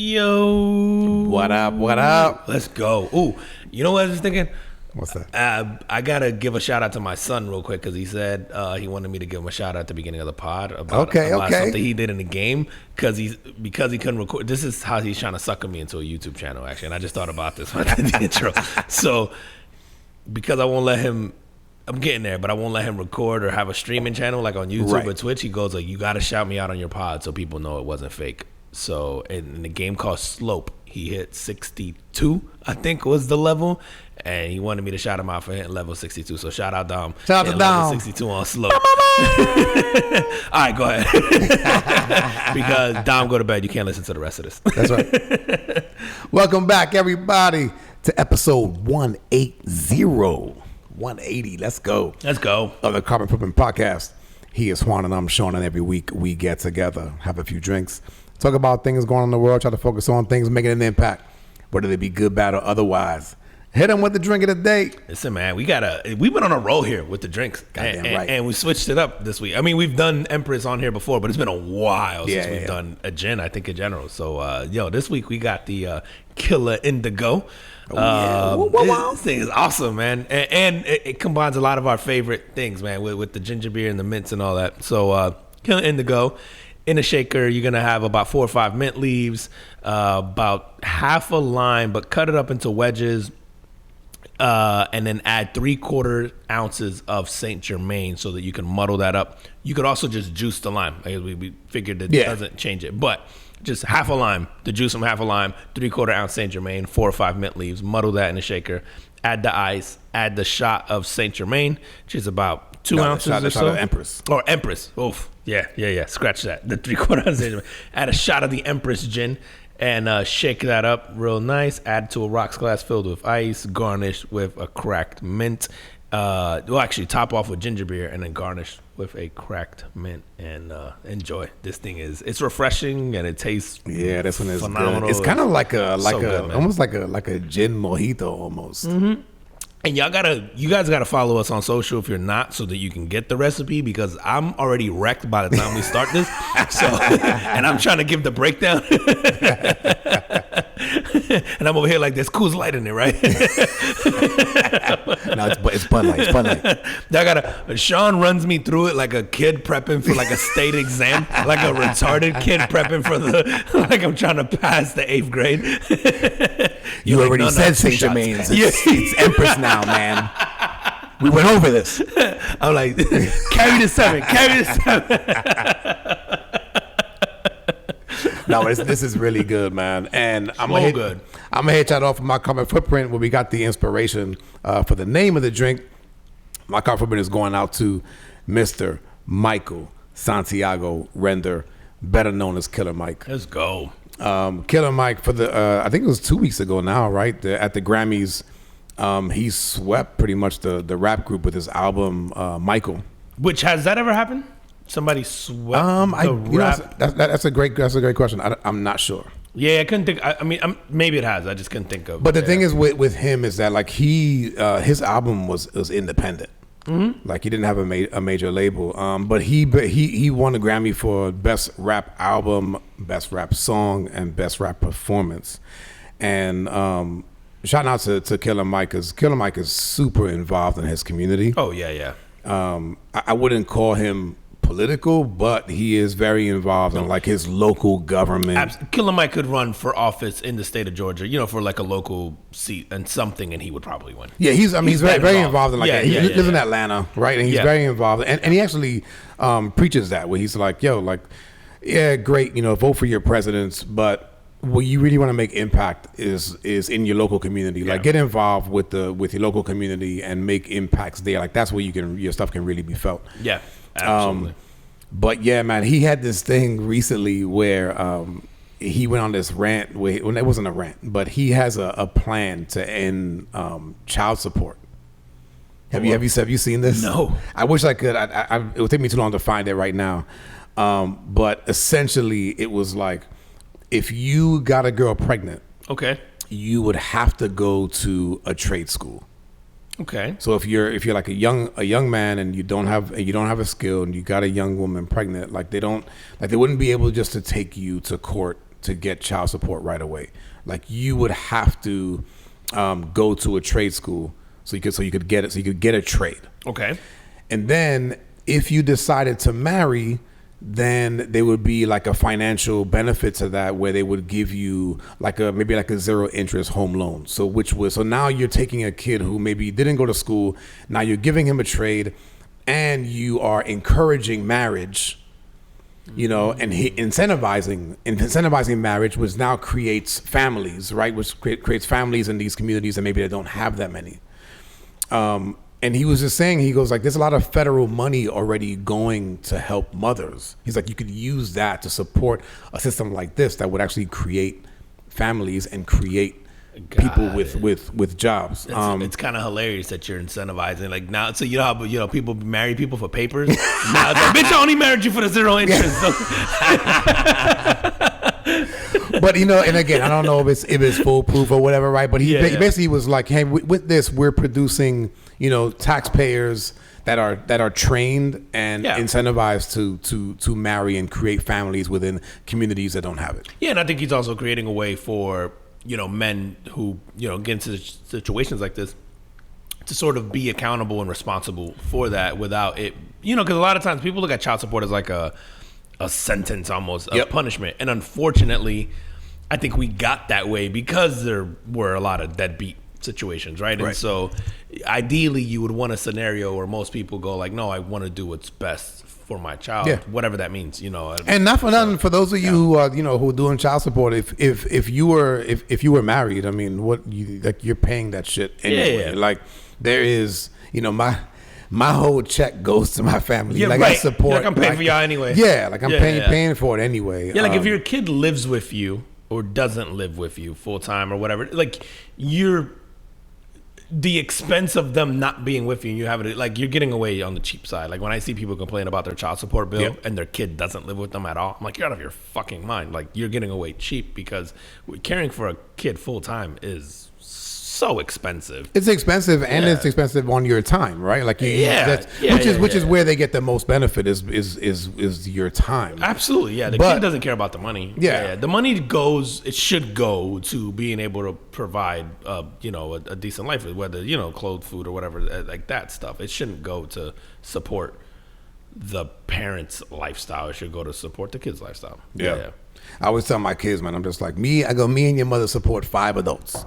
Yo. What up? What up? Let's go. Ooh, you know what I was thinking? What's that? I got to give a shout out to my son real quick because he said he wanted me to give him a shout out at the beginning of the pod about something he did in the game because he couldn't record. This is how he's trying to sucker me into a YouTube channel, actually. And I just thought about this when I did the intro. So because I won't let him, I'm getting there, but I won't let him record or have a streaming channel like on YouTube or Twitch. He goes like, you got to shout me out on your pod so people know it wasn't fake. So in the game called Slope, he hit 62, I think was the level. And he wanted me to shout him out for hitting level 62. So shout out Dom. Shout out to Dom. Level 62 on Slope. All right, go ahead. Because Dom, go to bed. You can't listen to the rest of this. That's right. Welcome back, everybody, to episode 180. 180. Let's go. Let's go. Of the Carbon Footprint Podcast. He is Juan and I'm Sean, and every week we get together, have a few drinks, talk about things going on in the world, try to focus on things making an impact, whether they be good, bad, or otherwise. Hit them with the drink of the day. Listen, man, we've been on a roll here with the drinks. And we switched it up this week. I mean, we've done Empress on here before, but it's been a while since we've done a gin, I think, in general. So, this week we got the Killer Indigo. This thing is awesome, man. And it combines a lot of our favorite things, man, with the ginger beer and the mints and all that. So, Killer Indigo. In a shaker, you're going to have about 4 or 5 mint leaves, about half a lime, but cut it up into wedges. And then add 3/4 ounces of Saint Germain so that you can muddle that up. You could also just juice the lime. We figured that it doesn't change it, but just half a lime, the juice from half a lime, 3/4 ounce Saint Germain, 4 or 5 mint leaves. Muddle that in a shaker. Add the ice. Add the shot of Saint Germain, which is about 2 ounces or so. Of Empress. Or Empress. Oof. Yeah. Scratch that. The 3/4 ounce Saint Germain. Add a shot of the Empress gin. And shake that up real nice. Add to a rocks glass filled with ice. Garnish with a cracked mint. Actually, top off with ginger beer and then garnish with a cracked mint. And enjoy. This thing it's refreshing and it tastes this one is phenomenal. Good. It's kind of like almost like a gin mojito almost. Mm-hmm. And you guys gotta follow us on social if you're not, so that you can get the recipe, because I'm already wrecked by the time we start this. So, and I'm trying to give the breakdown. And I'm over here like, there's Coors Light in it, right? No, it's Bud Light. Sean runs me through it like a kid prepping for like a state exam, like a retarded kid prepping for like I'm trying to pass the 8th grade. You already said Saint Germain's. It's Empress now, man. We went over this. I'm like, carry the 7. No, this is really good, man. And I'm gonna hit y'all off with my carbon footprint, where we got the inspiration for the name of the drink. My carbon footprint is going out to Mr. Michael Santiago Render, better known as Killer Mike. Let's go. Killer Mike, for the I think it was 2 weeks ago now, right? At the Grammys, he swept pretty much the rap group with his album Michael. Which, has that ever happened? Somebody swept the rap? That's a great question. I'm not sure. Yeah, I couldn't think. I mean, maybe it has. I just couldn't think of. But the thing is with him is that like his album was independent. Mm-hmm. Like he didn't have a major label. But he won a Grammy for best rap album, best rap song, and best rap performance. And shout out to Killer Mike, because Killer Mike is super involved in his community. Oh yeah. I wouldn't call him political, but he is very involved in like his local government. Killer Mike could run for office in the state of Georgia, for like a local seat and something, and he would probably win. Yeah, he's very involved in he lives in Atlanta, right? And he's very involved, and he actually preaches that, where he's like, great, vote for your presidents, but what you really want to make impact is in your local community. Like, get involved with your local community and make impacts there. Like, that's where your stuff can really be felt. Yeah, absolutely. But yeah, man, he had this thing recently where he went on this rant. Well, it wasn't a rant, but he has a plan to end child support. Have you seen this? No. I wish I could. It would take me too long to find it right now. But essentially, it was like, if you got a girl pregnant, okay, you would have to go to a trade school. Okay. So if you're like a young man and you don't have a skill and you got a young woman pregnant, like they wouldn't be able just to take you to court to get child support right away. Like you would have to go to a trade school so you could get a trade. Okay. And then if you decided to marry, then there would be like a financial benefit to that where they would give you maybe a 0 interest home loan. So now you're taking a kid who maybe didn't go to school. Now you're giving him a trade and you are encouraging marriage, you know, and incentivizing marriage, which now creates families, right? Which creates families in these communities and maybe they don't have that many. And he was just saying, he goes like, there's a lot of federal money already going to help mothers. He's like, you could use that to support a system like this that would actually create families and create people with jobs. It's kind of hilarious that you're incentivizing like now. So you know how people marry people for papers. Now it's like, bitch, I only married you for the 0 interest. But and again, I don't know if it's foolproof or whatever, right? But he basically was like, hey, with this, we're producing taxpayers that are trained and incentivized to marry and create families within communities that don't have it. Yeah, and I think he's also creating a way for men who get into situations like this to sort of be accountable and responsible for that without it, because a lot of times people look at child support as like a sentence, almost a punishment, and unfortunately I think we got that way because there were a lot of deadbeat situations, right? And so ideally you would want a scenario where most people go like, no, I want to do what's best for my child, whatever that means, And not for nothing, for those of you who are doing child support, if you were married, I mean, you're paying that shit anyway. Like there is, my whole check goes to my family. I support. Like I'm paying for y'all anyway. Yeah, like I'm paying for it anyway. Yeah, like if your kid lives with you or doesn't live with you full time or whatever, like the expense of them not being with you and you have it, like you're getting away on the cheap side. Like when I see people complain about their child support bill and their kid doesn't live with them at all, I'm like, you're out of your fucking mind. Like you're getting away cheap because caring for a kid full time is so expensive. It's expensive and it's expensive on your time, right? Like which is where they get the most benefit is your time. Absolutely, yeah. The kid doesn't care about the money. Yeah. The money should go to being able to provide a decent life, whether clothes, food, or whatever, like that stuff. It shouldn't go to support the parents' lifestyle. It should go to support the kids' lifestyle. Yeah. I always tell my kids, man, I'm just like, me and your mother support 5 adults.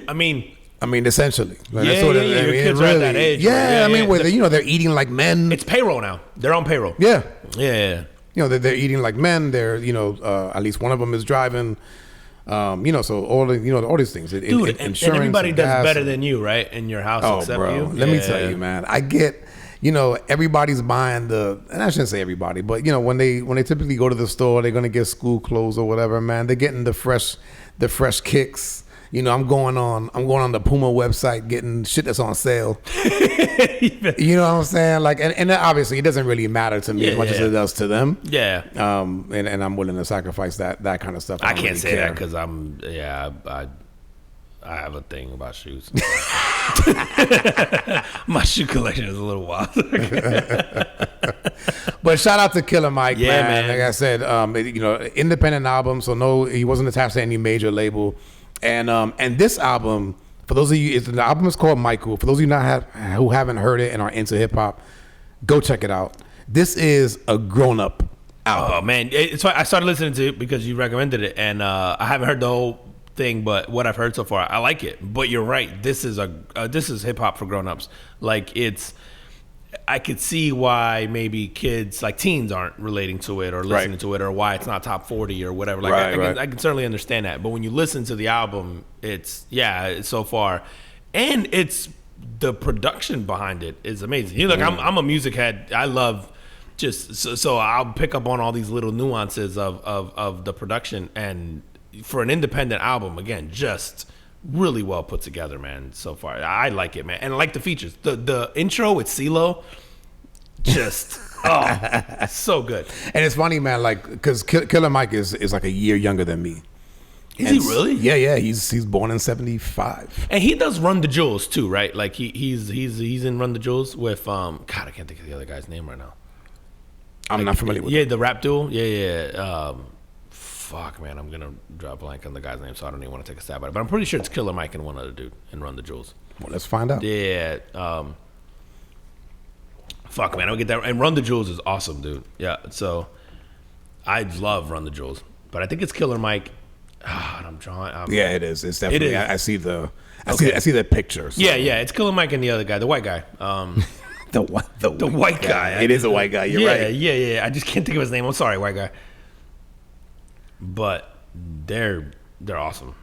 I mean, essentially. Like, your kids are at that age. Yeah, they're eating like men. It's payroll now. They're on payroll. Yeah. Yeah. They're eating like men. They're, at least one of them is driving. So all these things. Dude, and everybody does better than you, right? In your house, except bro, you. Let me tell you, man. I get, everybody's buying and I shouldn't say everybody, but when they typically go to the store, they're gonna get school clothes or whatever, man. They're getting the fresh kicks. I'm going on the Puma website getting shit that's on sale. You know what I'm saying? Like, and obviously it doesn't really matter to me as much as it does to them. Yeah. And I'm willing to sacrifice that kind of stuff. I can't really say that because I have a thing about shoes. My shoe collection is a little wild. But shout out to Killer Mike, man. Like I said, independent album, so no, he wasn't attached to any major label. And this album, for those of you, the album is called Michael. For those of you who haven't heard it and are into hip hop, go check it out. This is a grown up album. Oh man, it's why I started listening to it because you recommended it, and I haven't heard the whole thing, but what I've heard so far, I like it. But you're right, this is hip hop for grown ups. Like I could see why maybe kids, like teens, aren't relating to it or listening to it, or why it's not top 40 or whatever. Like I can certainly understand that. But when you listen to the album, it's so far, and it's the production behind it is amazing. I'm a music head. I love so I'll pick up on all these little nuances of the production, and for an independent album, again, just really well put together, man. So far, I like it, man, and I like the features. The intro with CeeLo, just so good. And it's funny, man, like because Killer Mike is like a year younger than me. Is he really? Yeah. He's born in 75, and he does Run the Jewels too, right? Like he's in Run the Jewels with God, I can't think of the other guy's name right now. I'm not familiar with. Yeah, the rap duo. Yeah. fuck, man, I'm gonna draw a blank on the guy's name, so I don't even want to take a stab at it. But I'm pretty sure it's Killer Mike and one other dude and Run the Jewels. Well, let's find out. Yeah. Fuck, man, I don't get that. And Run the Jewels is awesome, dude. Yeah. So I love Run the Jewels, but I think it's Killer Mike. And I'm drawing. Yeah, it is. It's definitely. I see the. I see the picture. So. Yeah. It's Killer Mike and the other guy, the white guy. The white guy. It is a white guy. You're right. Yeah. I just can't think of his name. I'm sorry, white guy. But they're awesome.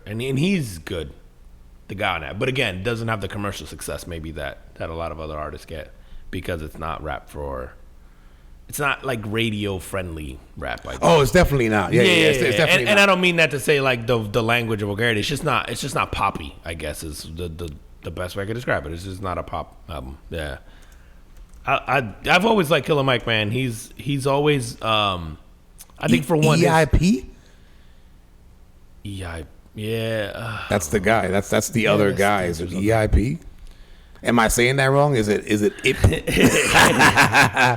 And he's good, the guy on that. But again, doesn't have the commercial success maybe that a lot of other artists get because it's not rap for. It's not like radio friendly rap. I guess. Oh, it's definitely not. Yeah. It's definitely not. And I don't mean that to say like the language of vulgarity. It's just not poppy. I guess is the best way I could describe it. It's just not a pop album. Yeah. I've always liked Killer Mike, man. He's always I think for one EIP. EIP. Yeah. That's the guy. That's the other guy. Is it EIP? Am I saying that wrong? Is it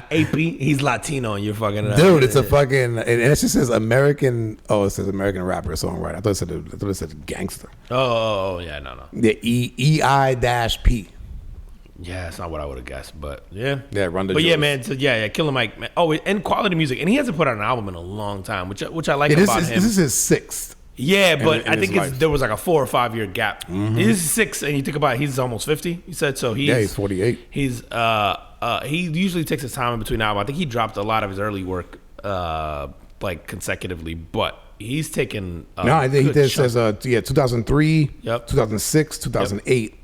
AP? He's Latino and you're fucking it up. Dude, it's a fucking and it just says American. Oh, it says American rapper songwriter. I thought it said gangster. Oh yeah, no. The EI-P. Yeah, that's not what I would have guessed, but yeah. Yeah, Run the But Jewels. yeah, man. So yeah, Killer Mike, man. Oh, and quality music, and he hasn't put out an album in a long time, which I like about him. This is his sixth. Yeah, but I think there was like a 4 or 5 year gap. Mm-hmm. He's 6, and you think about it, he's almost 50. He said so. He's 48. He usually takes his time in between albums. I think he dropped a lot of his early work like consecutively, but he's taken. No, I think he did. Says 2003, 2006, 2008.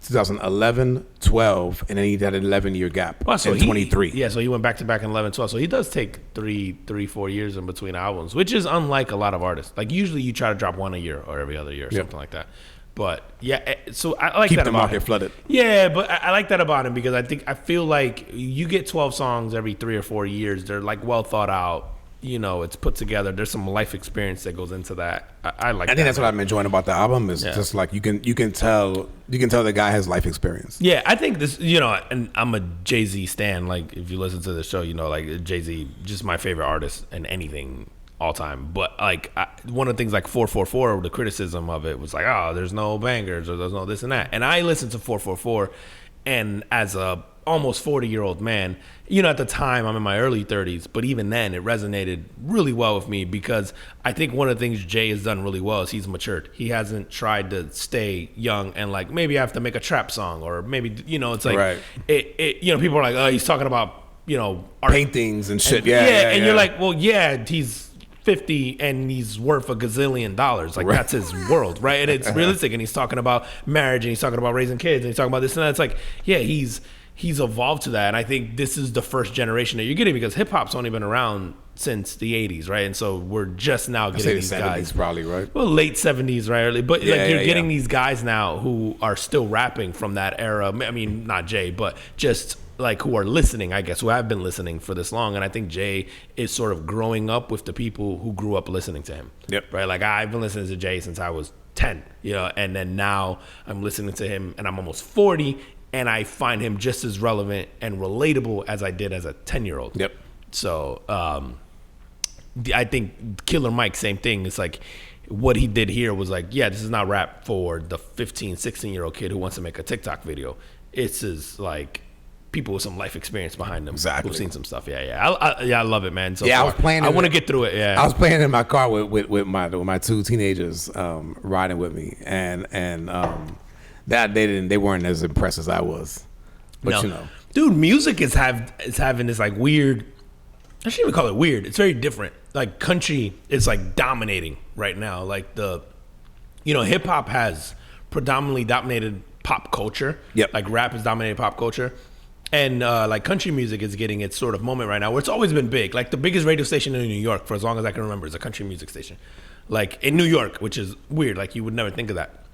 2011, 12, and then he had an 11-year gap in 23. Yeah, so he went back to back in 11, 12. So he does take 4 years in between albums, which is unlike a lot of artists. Like usually you try to drop one a year or every other year or something like that. But yeah, so I like Keep that the about market him. flooded. Yeah, but I like that about him because I feel like you get 12 songs every 3 or 4 years. They're like well thought out. You know, it's put together. There's some life experience that goes into that. I like. I think that's what I'm enjoying about the album is just like you can tell the guy has life experience. Yeah, I think this. You know, and I'm a Jay-Z stan. Like if you listen to the show, you know, like Jay-Z, just my favorite artist in anything all time. But like one of the things like 444, the criticism of it was like, oh, there's no bangers or there's no this and that. And I listened to 444, and as a almost 40-year-old man, you know, at the time I'm in my early 30s, but even then it resonated really well with me because I think one of the things Jay has done really well is he's matured. He hasn't tried to stay young and like maybe I have to make a trap song or maybe, you know, it's like it you know, people are like, oh, he's talking about, you know, art. Paintings and shit. And you're like, well, yeah, he's 50 and he's worth $1 gazillion. Like that's his world, right? And it's realistic. And he's talking about marriage and he's talking about raising kids and he's talking about this and that. It's like, yeah, he's evolved to that. And I think this is the first generation that you're getting because hip hop's only been around since the 80s, right? And so we're just now getting these 70s guys. Probably, right? Well, late 70s, right? Early. But like you're getting these guys now who are still rapping from that era. I mean, not Jay, but just like who are listening, I guess, who have been listening for this long. And I think Jay is sort of growing up with the people who grew up listening to him. Yep. Right? Like I've been listening to Jay since I was 10, you know, and then now I'm listening to him and I'm almost 40 and I find him just as relevant and relatable as I did as a 10-year-old. Yep. So I think Killer Mike, same thing. It's like what he did here was like, yeah, this is not rap for the 15, 16-year-old kid who wants to make a TikTok video. It's just like people with some life experience behind them. Exactly. Who've seen some stuff. I love it, man. So I far. was playing. I want to get through it. Yeah. I was playing in my car with my two teenagers riding with me, and that they weren't as impressed as I was. But you know, dude, music is having this like weird. I shouldn't even call it weird. It's very different. Like country is like dominating right now. Like hip hop has predominantly dominated pop culture. Yep. Like rap has dominated pop culture. And like country music is getting its sort of moment right now where it's always been big. Like the biggest radio station in New York for as long as I can remember is a country music station. Like in New York, which is weird. Like you would never think of that.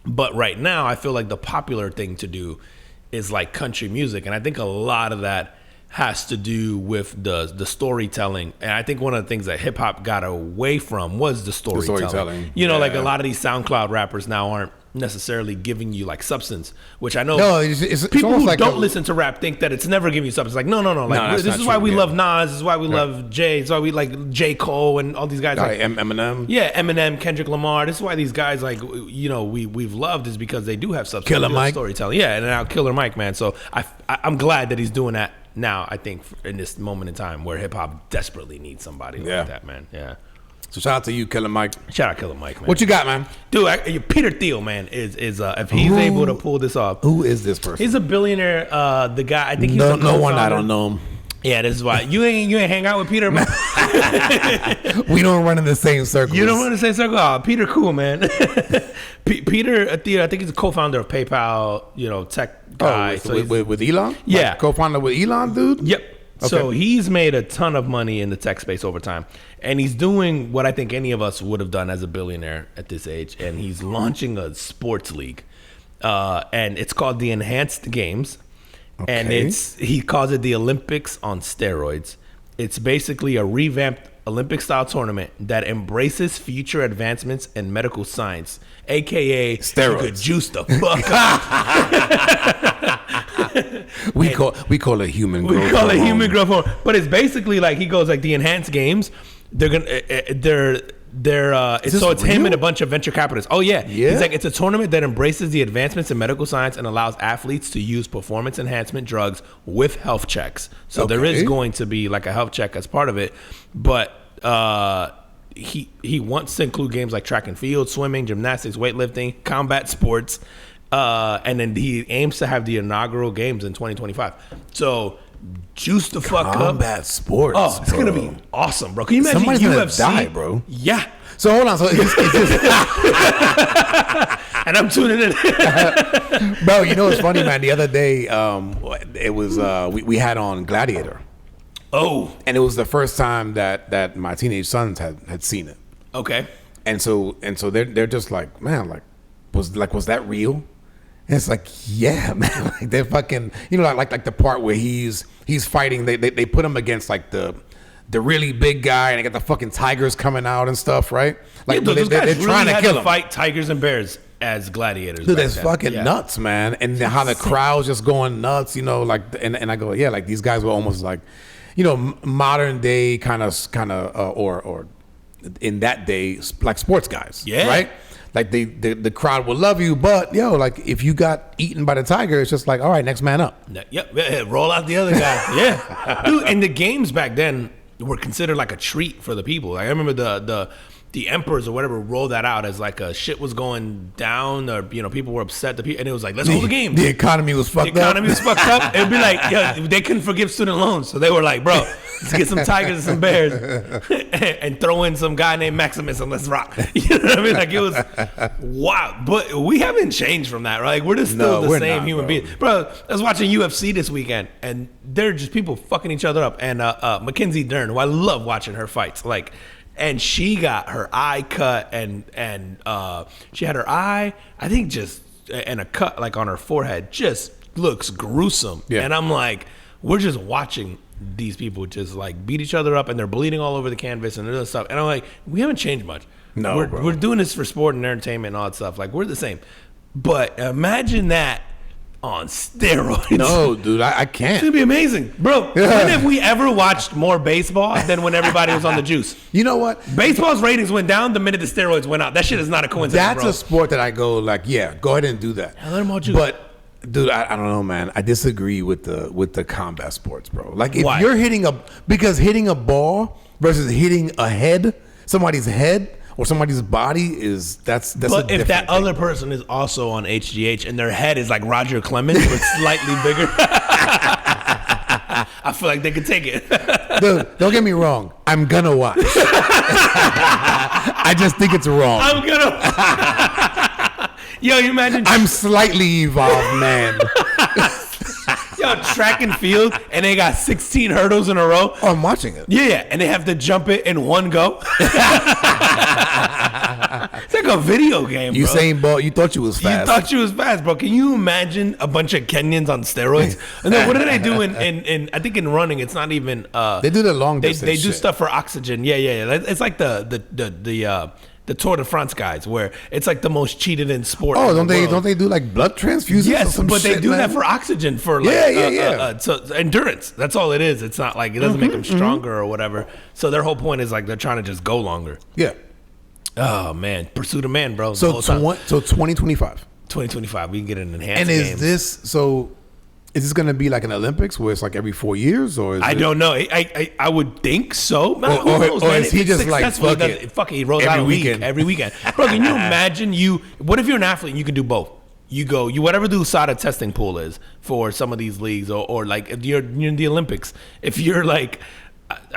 But right now I feel like the popular thing to do is like country music. And I think a lot of that has to do with the storytelling. And I think one of the things that hip hop got away from was the storytelling. You know, like a lot of these SoundCloud rappers now aren't necessarily giving you like substance, which I know it's people who like don't listen to rap think that it's never giving you substance. Like no. Like this is why we love Nas. This is why we love Jay. This is why we like J. Cole and all these guys. Like Eminem. Yeah, Eminem, Kendrick Lamar. This is why these guys like we've loved is because they do have substance. Killer Mike. Storytelling. Yeah, and now Killer Mike, man. So I'm glad that he's doing that now. I think in this moment in time where hip hop desperately needs somebody like that, man. Yeah. So shout out to you, Killer Mike. Shout out Killer Mike, man. What you got, man? Dude, Peter Thiel, man, is if he's able to pull this off. Who is this person? He's a billionaire. The guy, I think he's no one. I don't know him. Yeah, this is why you ain't hang out with Peter, man. We don't run in the same circles. You don't run in the same circle. Oh, Peter, cool, man. Peter Thiel, I think he's a co-founder of PayPal. Tech guy. With Elon? Yeah, like co-founder with Elon, dude. Yep. Okay. So he's made a ton of money in the tech space over time. And he's doing what I think any of us would have done as a billionaire at this age. And he's launching a sports league. And it's called the Enhanced Games. Okay. And he calls it the Olympics on steroids. It's basically a revamped Olympic-style tournament that embraces future advancements in medical science, a.k.a. steroids. You could juice the fuck up. We call it human growth. We call it human growth hormone. But it's basically like he goes like the Enhanced Games. It's him and a bunch of venture capitalists. Oh yeah. He's like, it's a tournament that embraces the advancements in medical science and allows athletes to use performance enhancement drugs with health checks. So there is going to be like a health check as part of it, but he wants to include games like track and field, swimming, gymnastics, weightlifting, combat sports, and then he aims to have the inaugural games in 2025. So juice the fuck up. Combat sports. Oh, it's going to be awesome, bro. Can you imagine Somebody's UFC? Gonna die, bro. Yeah. So hold on. So it's just and I'm tuning in. Bro, you know what's funny, man? The other day, it was we had on Gladiator. Oh. And it was the first time that my teenage sons had seen it. Okay. And so they're just like, man, was that real? And it's like, yeah, man, like they're fucking, like the part where he's fighting. They put him against like the really big guy, and they got the fucking tigers coming out and stuff, right? Like those guys they're trying to kill him. Fight tigers and bears as gladiators. Dude, that's fucking nuts, man. And how the crowd's just going nuts, like, and I go, yeah, like these guys were almost like, modern day kind of or in that day like sports guys, right? Like the crowd will love you, but like if you got eaten by the tiger, it's just like, all right, next man up. Yep, roll out the other guy. Yeah, dude. And the games back then were considered like a treat for the people. Like I remember the emperors or whatever rolled that out as like a shit was going down, or people were upset. And it was like, let's hold the game. The economy was fucked up. It'd be like, they couldn't forgive student loans, so they were like, bro, let's get some tigers and some bears and throw in some guy named Maximus and let's rock. You know what I mean? Like it was wow. But we haven't changed from that, right? Like we're just still the same human beings. Bro, I was watching UFC this weekend, and they're just people fucking each other up. And Mackenzie Dern, who I love watching her fights, like. And she got her eye cut, and she had her eye, I think, just and a cut like on her forehead. Just looks gruesome. Yeah. And I'm like, we're just watching these people just like beat each other up, and they're bleeding all over the canvas and other stuff. And I'm like, we haven't changed much. No, we're doing this for sport and entertainment and all that stuff. Like we're the same. But imagine that on steroids. No, dude, I can't. It's gonna be amazing, bro. When have we ever watched more baseball than when everybody was on the juice? You know what? Baseball's ratings went down the minute the steroids went out. That shit is not a coincidence. That's a sport that I go like, yeah, go ahead and do that. Let them all juice. But dude, I don't know, man. I disagree with the combat sports, bro. Like if you're hitting a ball versus hitting somebody's head. Or somebody's body that's but if that other person is also on HGH and their head is like Roger Clemens but slightly bigger, I feel like they could take it. Dude, don't get me wrong. I'm gonna watch. I just think it's wrong. I'm gonna. Yo, you imagine? I'm slightly evolved, man. Yo, track and field, and they got 16 hurdles in a row. Oh, I'm watching it. Yeah, and they have to jump it in one go. It's like a video game, bro. Usain Bolt, you thought you was fast. Bro. Can you imagine a bunch of Kenyans on steroids? And then what do they do in I think in running, it's not even... they do the long distance They do stuff for oxygen. Yeah. It's like the the Tour de France guys, where it's like the most cheated in sport. Oh, don't they do like blood transfusions? Yes, but they do that for oxygen, for like so endurance. That's all it is. It's not like it doesn't make them stronger or whatever. So their whole point is like they're trying to just go longer. Yeah. Oh man, pursuit of man, bro. So 2025. 2025, we can get an enhanced. And is this going to be like an Olympics where it's like every 4 years, or is I don't know. I would think so. Man, or is he just like fuck it? He rolls out every weekend. Bro, can you imagine what if you're an athlete and you can do both? You whatever the USADA testing pool is for some of these leagues, or like if you're in the Olympics, if you're like,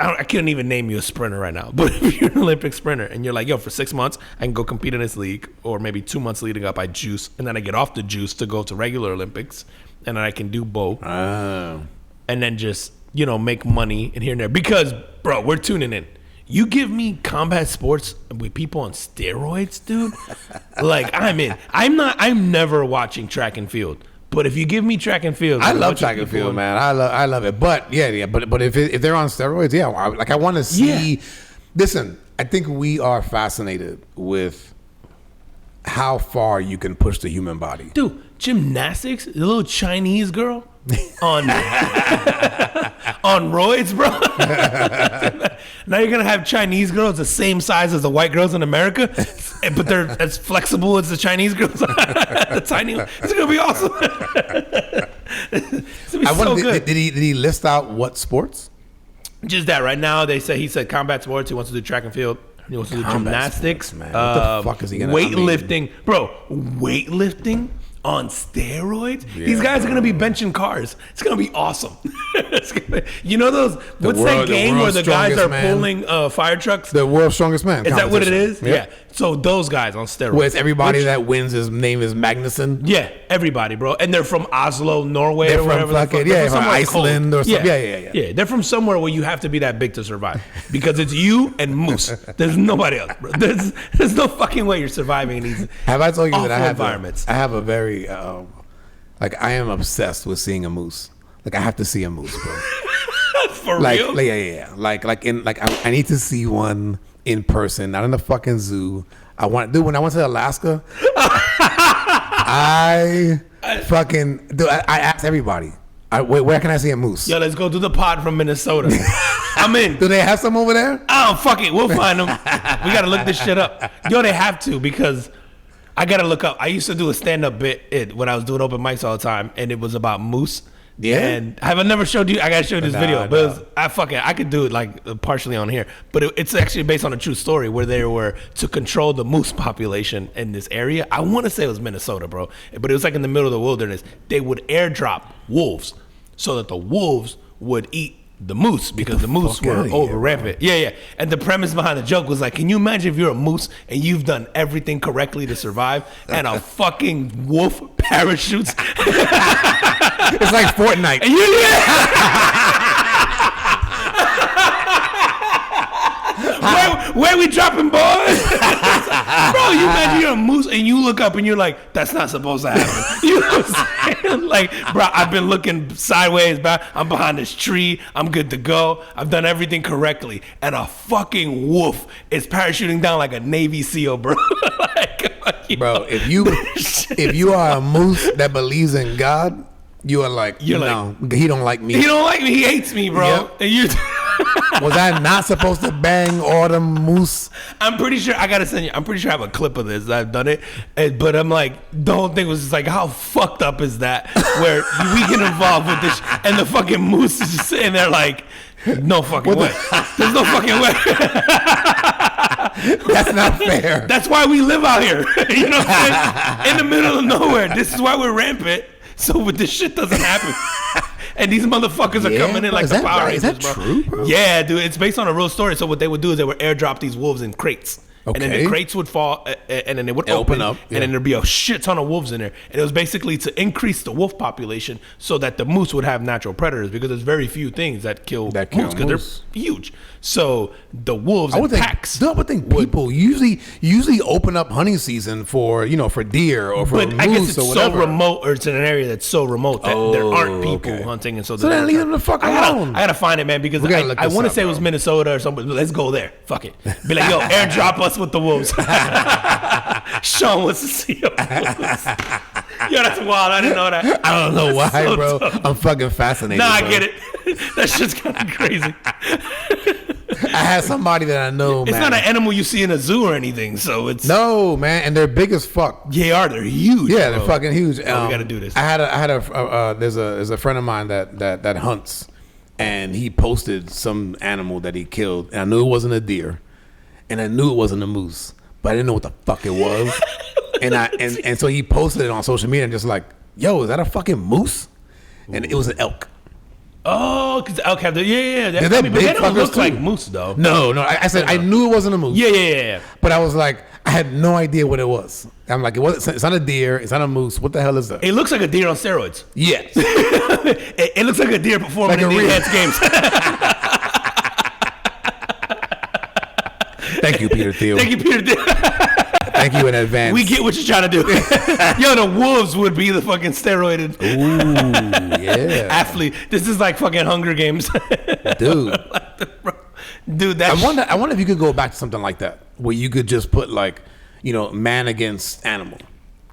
I can't even name you a sprinter right now, but if you're an Olympic sprinter and you're like, yo, for 6 months I can go compete in this league, or maybe 2 months leading up I juice, and then I get off the juice to go to regular Olympics, and then I can do both, and then just make money and here and there. Because bro, we're tuning in. You give me combat sports with people on steroids, dude. Like I'm in. I'm never watching track and field. But if you give me track and field, I love track and field, man. I love it. But but if they're on steroids, I want to see. Yeah. Listen, I think we are fascinated with how far you can push the human body, dude. Gymnastics, the little Chinese girl on roids, bro. Now you're gonna have Chinese girls the same size as the white girls in America, but they're as flexible as the Chinese girls. The tiny one. It's gonna be awesome. It's gonna be so good. Did he list out what sports? Just that. Right now, he said combat sports. He wants to do track and field. He wants to do gymnastics. Sports, man. What the fuck is he gonna? Weightlifting, bro. Weightlifting on steroids. Yeah, these guys are gonna be benching cars. It's gonna be awesome. Those. What's that game where the guys are pulling fire trucks? The world's strongest man. Is that what it is? Yeah. So those guys on steroids. Where it's everybody that wins, his name is Magnuson. Yeah, everybody, bro. And they're from Oslo, Norway, they're or whatever. From Iceland or something. Yeah. They're from somewhere where you have to be that big to survive, because it's you and moose. There's nobody else, bro. There's no fucking way you're surviving in these. Have I told you that I have environments? I have a very I am obsessed with seeing a moose. Like I have to see a moose, bro. For real? I need to see one in person, not in the fucking zoo. When I went to Alaska, I asked everybody, where can I see a moose? Yo, let's go do the pod from Minnesota. I'm in. Do they have some over there? Oh, fuck it. We'll find them. We got to look this shit up. Yo, they have to, because I got to look up. I used to do a stand-up bit when I was doing open mics all the time, and it was about moose. Yeah. And have I never showed you? I gotta show you this video. But I could do it like partially on here. But it's actually based on a true story where they were to control the moose population in this area. I want to say it was Minnesota, bro. But it was like in the middle of the wilderness. They would airdrop wolves so that the wolves would eat the moose, because the moose were over rampant. Yeah. And the premise behind the joke was like, can you imagine if you're a moose and you've done everything correctly to survive, and a fucking wolf parachutes? It's like Fortnite. Where we dropping, boys? Bro, you imagine you're a moose and you look up and you're like, that's not supposed to happen. You know what I'm saying? Like, bro, I've been looking sideways, I'm behind this tree, I'm good to go, I've done everything correctly, and a fucking wolf is parachuting down like a Navy SEAL, bro. Bro, if you are a moose that believes in God, you are like, he don't like me. He don't like me. He hates me, bro. Yep. And you. Was I not supposed to bang autumn moose? I'm pretty sure I gotta send you. I'm pretty sure I have a clip of this. I've done it, but I'm like, the whole thing was just like, how fucked up is that? Where we get involved with this, and the fucking moose is just sitting there like, no fucking way. There's no fucking way. That's not fair. That's why we live out here. You know what I'm saying? In the middle of nowhere. This is why we're rampant. So this shit doesn't happen. And these motherfuckers are coming in like the Power Rangers, bro. Is that true, bro? Yeah, dude. It's based on a real story. So what they would do is they would airdrop these wolves in crates. Okay. And then the crates would fall, and then they would open up, and then there'd be a shit ton of wolves in there. And it was basically to increase the wolf population so that the moose would have natural predators, because there's very few things that kill moose, because they're huge. So the wolves and packs. I would think people usually open up hunting season for deer or for moose or whatever. But I guess it's so remote, or it's in an area that's so remote that there aren't people hunting, and so then leave them the fuck alone. I gotta find it, man, because I want to say it was Minnesota or something. Let's go there. Fuck it. Be like, yo, airdrop us with the wolves. Sean wants to see a wolves. Yo, that's wild. I didn't know that. I don't know why, so bro. tough. I'm fucking fascinated. Nah, bro. I get it. That shit's kind of crazy. I had somebody that I know, It's man. not an animal you see in a zoo or anything, so it's... No, man, and they're big as fuck. They are. They're huge. Yeah, bro. they're fucking huge. We got to do this. There's a friend of mine that hunts, and he posted some animal that he killed, and I knew it wasn't a deer, and I knew it wasn't a moose, but I didn't know what the fuck it was, and so he posted it on social media and just like, yo, is that a fucking moose? And it was an elk. Oh, because elk have the... Yeah. They're But they big don't look fuckers, like too. moose, though. No, I said I knew it wasn't a moose. Yeah. But I was like, I had no idea what it was. I'm like, it's not a deer. It's not a moose. What the hell is that? It looks like a deer on steroids. Yes. It looks like a deer performing Like in a the real- enhanced games. Thank you, Peter Thiel. Thank you, Peter. Thank you in advance. We get what you're trying to do. Yo, the wolves would be the fucking steroided Ooh, yeah. athlete. This is like fucking Hunger Games. Dude. Dude, that I wonder if you could go back to something like that, where you could just put like, man against animal,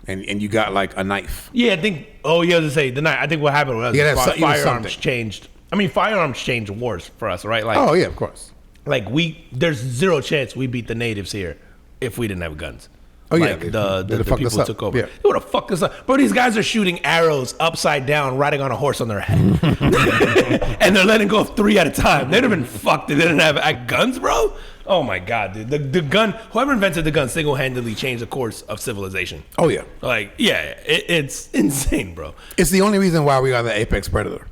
and you got like a knife. Yeah, I think. Oh, yeah, I was gonna say the night. I think what happened was firearms something. changed. I mean, firearms changed wars for us, right? Like, Oh yeah, of course. like there's zero chance we beat the natives here if we didn't have guns. Oh, yeah, like they'd the fucked people us who up. took over. Yeah. They would have fucked us up. Bro, these guys are shooting arrows upside down, riding on a horse on their head, and they're letting go of 3 at a time. They'd have been fucked if they didn't have guns, bro. Oh my god, dude. The gun. Whoever invented the gun single-handedly changed the course of civilization. Oh yeah. Like, yeah, it's insane, bro. It's the only reason why we are the apex predator.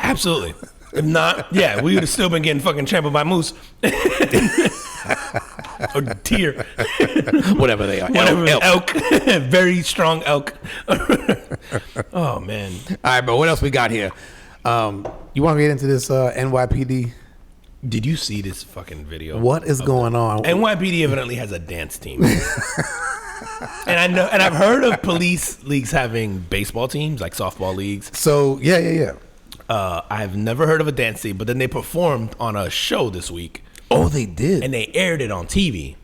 Absolutely. If not, yeah, we would have still been getting fucking trampled by moose. Or deer. Whatever they are. Whatever. Elk. Very strong elk. Oh, man. All right, but what else we got here? You want to get into this NYPD? Did you see this fucking video? What is going on? NYPD evidently has a dance team. And I know, and I've heard of police leagues having baseball teams, like softball leagues. So, yeah. I've never heard of a dance team, but then they performed on a show this week. Oh, they did. And they aired it on TV.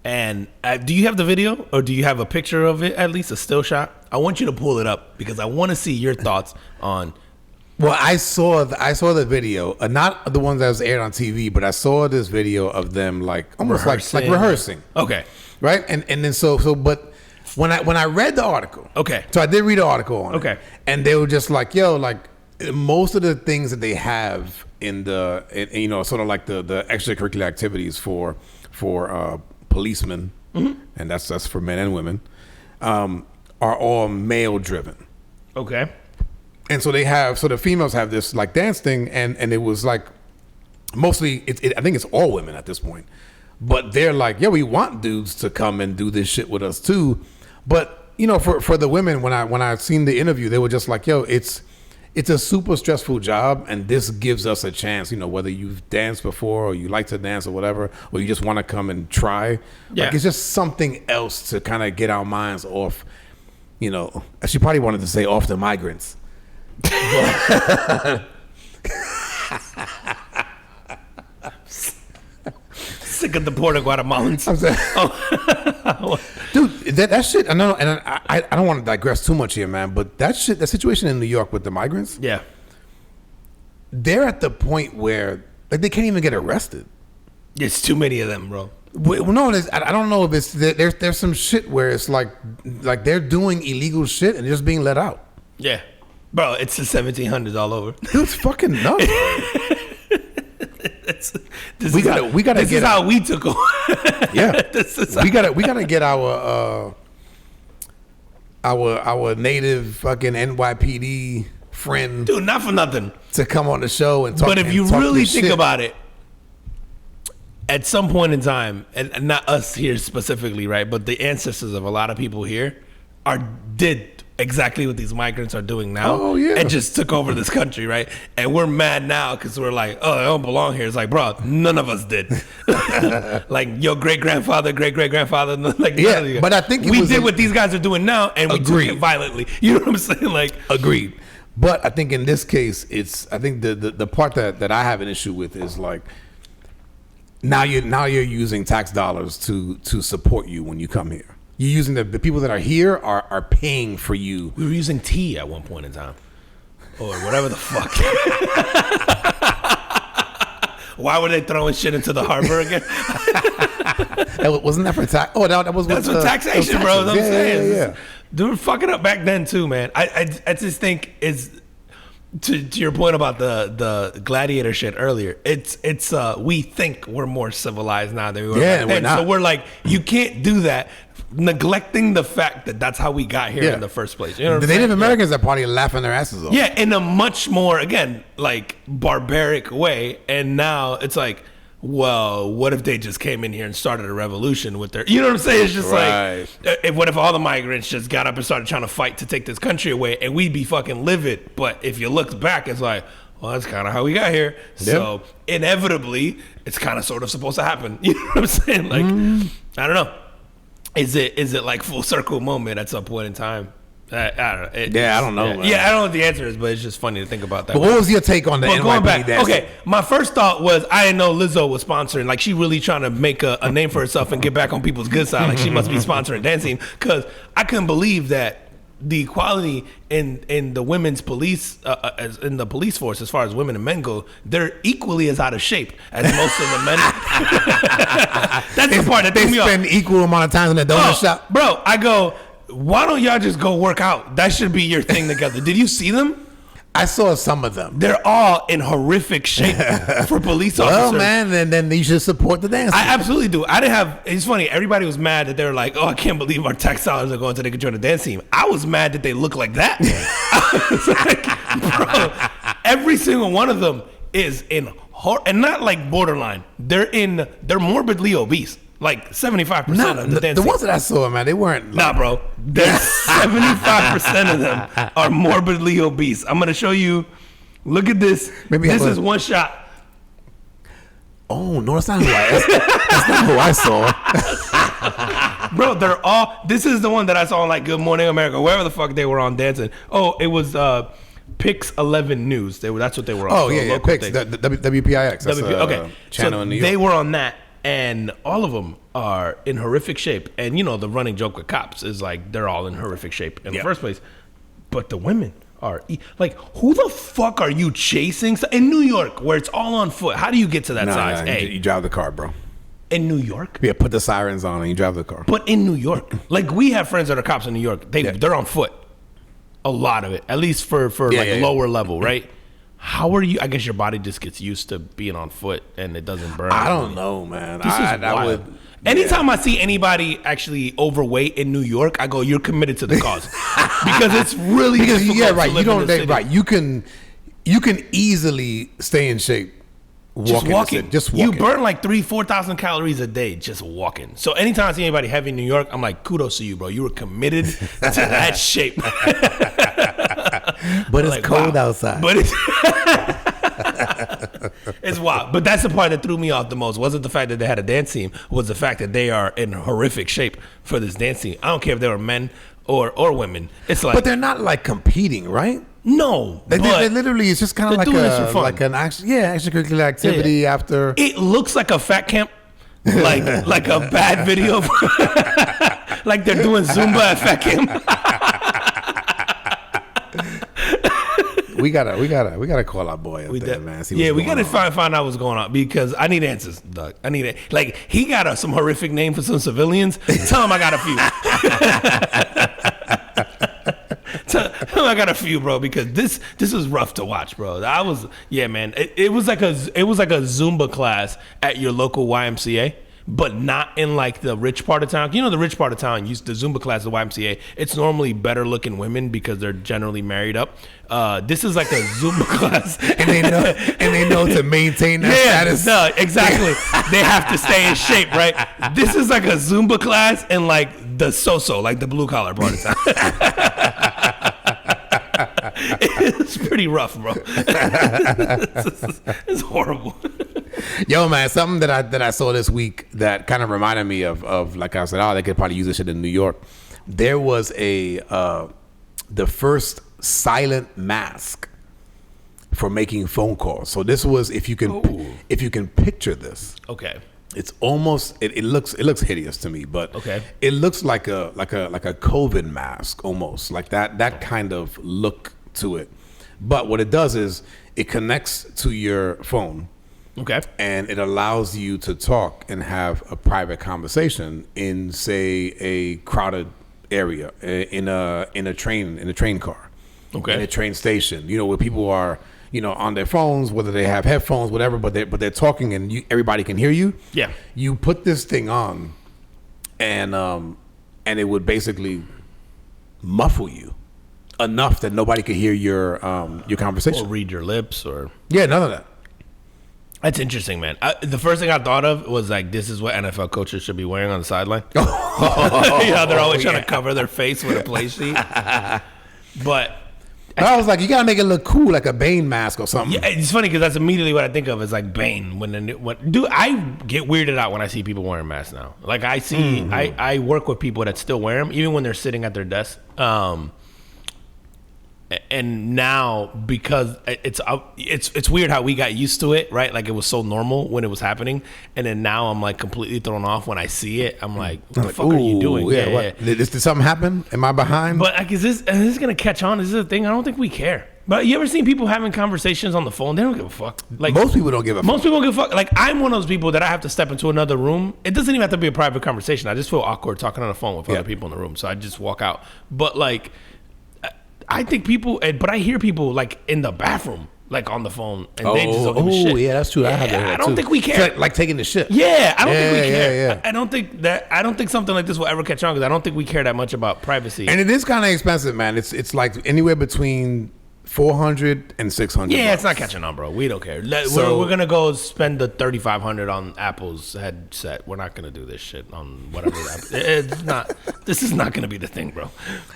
And do you have the video, or do you have a picture of it, at least a still shot? I want you to pull it up because I want to see your thoughts on. Well, I saw the video, not the ones that was aired on TV, but I saw this video of them like almost like rehearsing. Okay. Right? And then but when I read the article. Okay. So I did read the article on it. Okay. And they were just like, yo, like most of the things that they have in sort of like the extracurricular activities for policemen, and that's for men and women, are all male driven. Okay. And so the females have this like dance thing, and it was like mostly I think it's all women at this point, but they're like, yeah, we want dudes to come and do this shit with us too, but for the women, when I seen the interview, they were just like, yo, it's a super stressful job, and this gives us a chance, whether you've danced before or you like to dance or whatever, or you just want to come and try. Yeah. Like it's just something else to kind of get our minds off, she probably wanted to say off the migrants. Sick of the Port of Guatemalans. I'm saying, dude, that shit. I know, and I don't want to digress too much here, man. But that shit, the situation in New York with the migrants, Yeah. they're at the point where like they can't even get arrested. There's too many of them, bro. Well, no, I don't know if it's there's some shit where it's like they're doing illegal shit and they're just being let out. Yeah. Bro, it's the 1700s all over. Dude, it's fucking nuts. This We gotta This get is how we took over. Yeah, This is we gotta get our native fucking NYPD friend Dude, not for nothing. to come on the show and talk. But if you talk really this think shit. about it, at some point in time, and not us here specifically, right? But the ancestors of a lot of people here did exactly what these migrants are doing now. Oh, yeah. And just took over this country, right? And we're mad now because we're like, oh, I don't belong here. It's like, bro, none of us did. Like your great-grandfather, great-great-grandfather. Like, Yeah, none of you. but I think it we was did what these guys are doing now, and we took Agreed. it violently. You know what I'm saying? Like, Agreed. But I think in this case, I think the part that I have an issue with is like Now you're using tax dollars to support you when you come here. You're using the people that are here are paying for you. We were using tea at one point in time, or whatever the fuck. Why were they throwing shit into the harbor again? Wasn't that for tax? Oh, that was that's for taxation, bro. That's what I'm saying. Yeah. They were fucking up back then too, man. I just think it's to your point about the gladiator shit earlier. It's we think we're more civilized now than we were back then. We're not. So we're like, you can't do that, neglecting the fact that that's how we got here in the first place. You know what the Native Americans are probably laughing their asses off. Yeah, in a much more, again, like barbaric way. And now it's like, well, what if they just came in here and started a revolution with their, you know what I'm saying? It's just like, what if all the migrants just got up and started trying to fight to take this country away, and we'd be fucking livid. But if you look back, it's like, well, that's kind of how we got here. Yep. So inevitably, it's kind of sort of supposed to happen. You know what I'm saying? Like, I don't know. Is it like full circle moment at some point in time? I don't know. I don't know. Yeah, I don't know what the answer is, but it's just funny to think about that. But what was your take on the NYPD going back, okay, my first thought was I didn't know Lizzo was sponsoring. Like, she really trying to make a name for herself and get back on people's good side. Like, she must be sponsoring dancing, because I couldn't believe that the equality in the women's police, in the police force, as far as women and men go, they're equally as out of shape as most of the men. That's the part that they threw me off. Spend equal amount of time in the donut shop. Bro, I go, why don't y'all just go work out? That should be your thing together. Did you see them? I saw some of them. They're all in horrific shape for police officers. Well, man, then you should support the dance. I absolutely do. It's funny. Everybody was mad that they were like, oh, I can't believe our tax dollars are going to the control of the dance team. I was mad that they look like that. I was like, bro, every single one of them is in and not like borderline. They're morbidly obese. Like 75% of the dance the team. ones that I saw, man, they weren't. Nah, bro. 75% of them are morbidly obese. I'm gonna show you. Look at this. This is one shot. Oh no, that's not who that's not who I saw. Bro, they're all. This is the one that I saw on like Good Morning America, wherever the fuck they were on dancing. Oh, it was Pix 11 News. That's what they were on. Oh yeah, Pix, WPIX. That's okay, channel so in New York. They were on that. And all of them are in horrific shape. And, you know, the running joke with cops is like they're all in horrific shape in the first place. But the women are like, who the fuck are you chasing? In New York, where it's all on foot, how do you get to that size? Hey, you drive the car, bro. In New York? Yeah, put the sirens on and you drive the car. But in New York, like we have friends that are cops in New York. They're on foot. A lot of it, at least for lower level, right? How are you? I guess your body just gets used to being on foot and it doesn't burn. I don't know, man. Anytime I see anybody actually overweight in New York, I go, "You're committed to the cause," because it's really difficult. Yeah, right. Right. You can easily stay in shape. Just walking. Just walking. You burn like 4,000 calories a day just walking. So anytime I see anybody heavy in New York, I'm like, kudos to you, bro. You were committed to that shape. But it's like, cold outside. But it's wild. But that's the part that threw me off the most. Wasn't the fact that they had a dance team, was the fact that they are in horrific shape for this dance team. I don't care if they were men or women. It's like, but they're not like competing, right? No, they literally, it's just kind of like an extracurricular activity after. It looks like a fat camp, like a bad video, like they're doing Zumba at fat camp. We gotta call our boy up there, man. We gotta find out what's going on, because I need answers, Doug. I need it. Like, he got some horrific name for some civilians. Tell him I got a few. I got a few, bro, because this is rough to watch, bro. Man. It was like a Zumba class at your local YMCA, but not in like the rich part of town. You know, the rich part of town, the Zumba class, the YMCA, it's normally better looking women because they're generally married up. This is like a Zumba class, and they know to maintain that status. No, exactly. They have to stay in shape, right? This is like a Zumba class in like the so-so, like the blue collar part of town. It's pretty rough, bro. It's horrible. Yo, man, something that I saw this week that kind of reminded me of like I said, they could probably use this shit in New York. There was the first silent mask for making phone calls. So this was, if you can picture this. Okay. It's almost it looks hideous to me, but okay. It looks like a COVID mask almost, like that kind of look to it. But what it does is it connects to your phone. Okay. And it allows you to talk and have a private conversation in, say, a crowded area, in a train car, okay, in a train station. Where people are, on their phones, whether they have headphones, whatever, but they're talking and everybody can hear you. Yeah. You put this thing on, and it would basically muffle you enough that nobody could hear your conversation or read your lips or none of that. That's interesting, man. The first thing I thought of was like, this is what NFL coaches should be wearing on the sideline. They're always trying to cover their face with a play sheet. But I was like, you gotta make it look cool, like a Bane mask or something. Yeah, it's funny because that's immediately what I think of is like Bane. Dude, I get weirded out when I see people wearing masks now. Like I see, I work with people that still wear them, even when they're sitting at their desk. And now, because it's weird how we got used to it, right? Like it was so normal when it was happening, and then now I'm like completely thrown off when I see it. I'm like, what the fuck are you doing? Yeah. Did something happen? Am I behind? But like, is this gonna catch on? Is this a thing? I don't think we care. But you ever seen people having conversations on the phone? They don't give a fuck. Like most people don't give a fuck. Most people don't give a fuck. Like I'm one of those people that I have to step into another room. It doesn't even have to be a private conversation. I just feel awkward talking on the phone with other people in the room, so I just walk out. But like, I think people, but I hear people like in the bathroom, like on the phone, and they just don't give a shit. Oh, yeah, that's true. I don't think we care. Like taking the shit. Yeah, I don't think we care. Yeah. I don't think something like this will ever catch on because I don't think we care that much about privacy. And it is kind of expensive, man. It's like anywhere between $400 and $600. Yeah, it's not catching on, bro. We don't care. We're gonna go spend the $3,500 on Apple's headset. We're not gonna do this shit on whatever. It's not. This is not gonna be the thing, bro.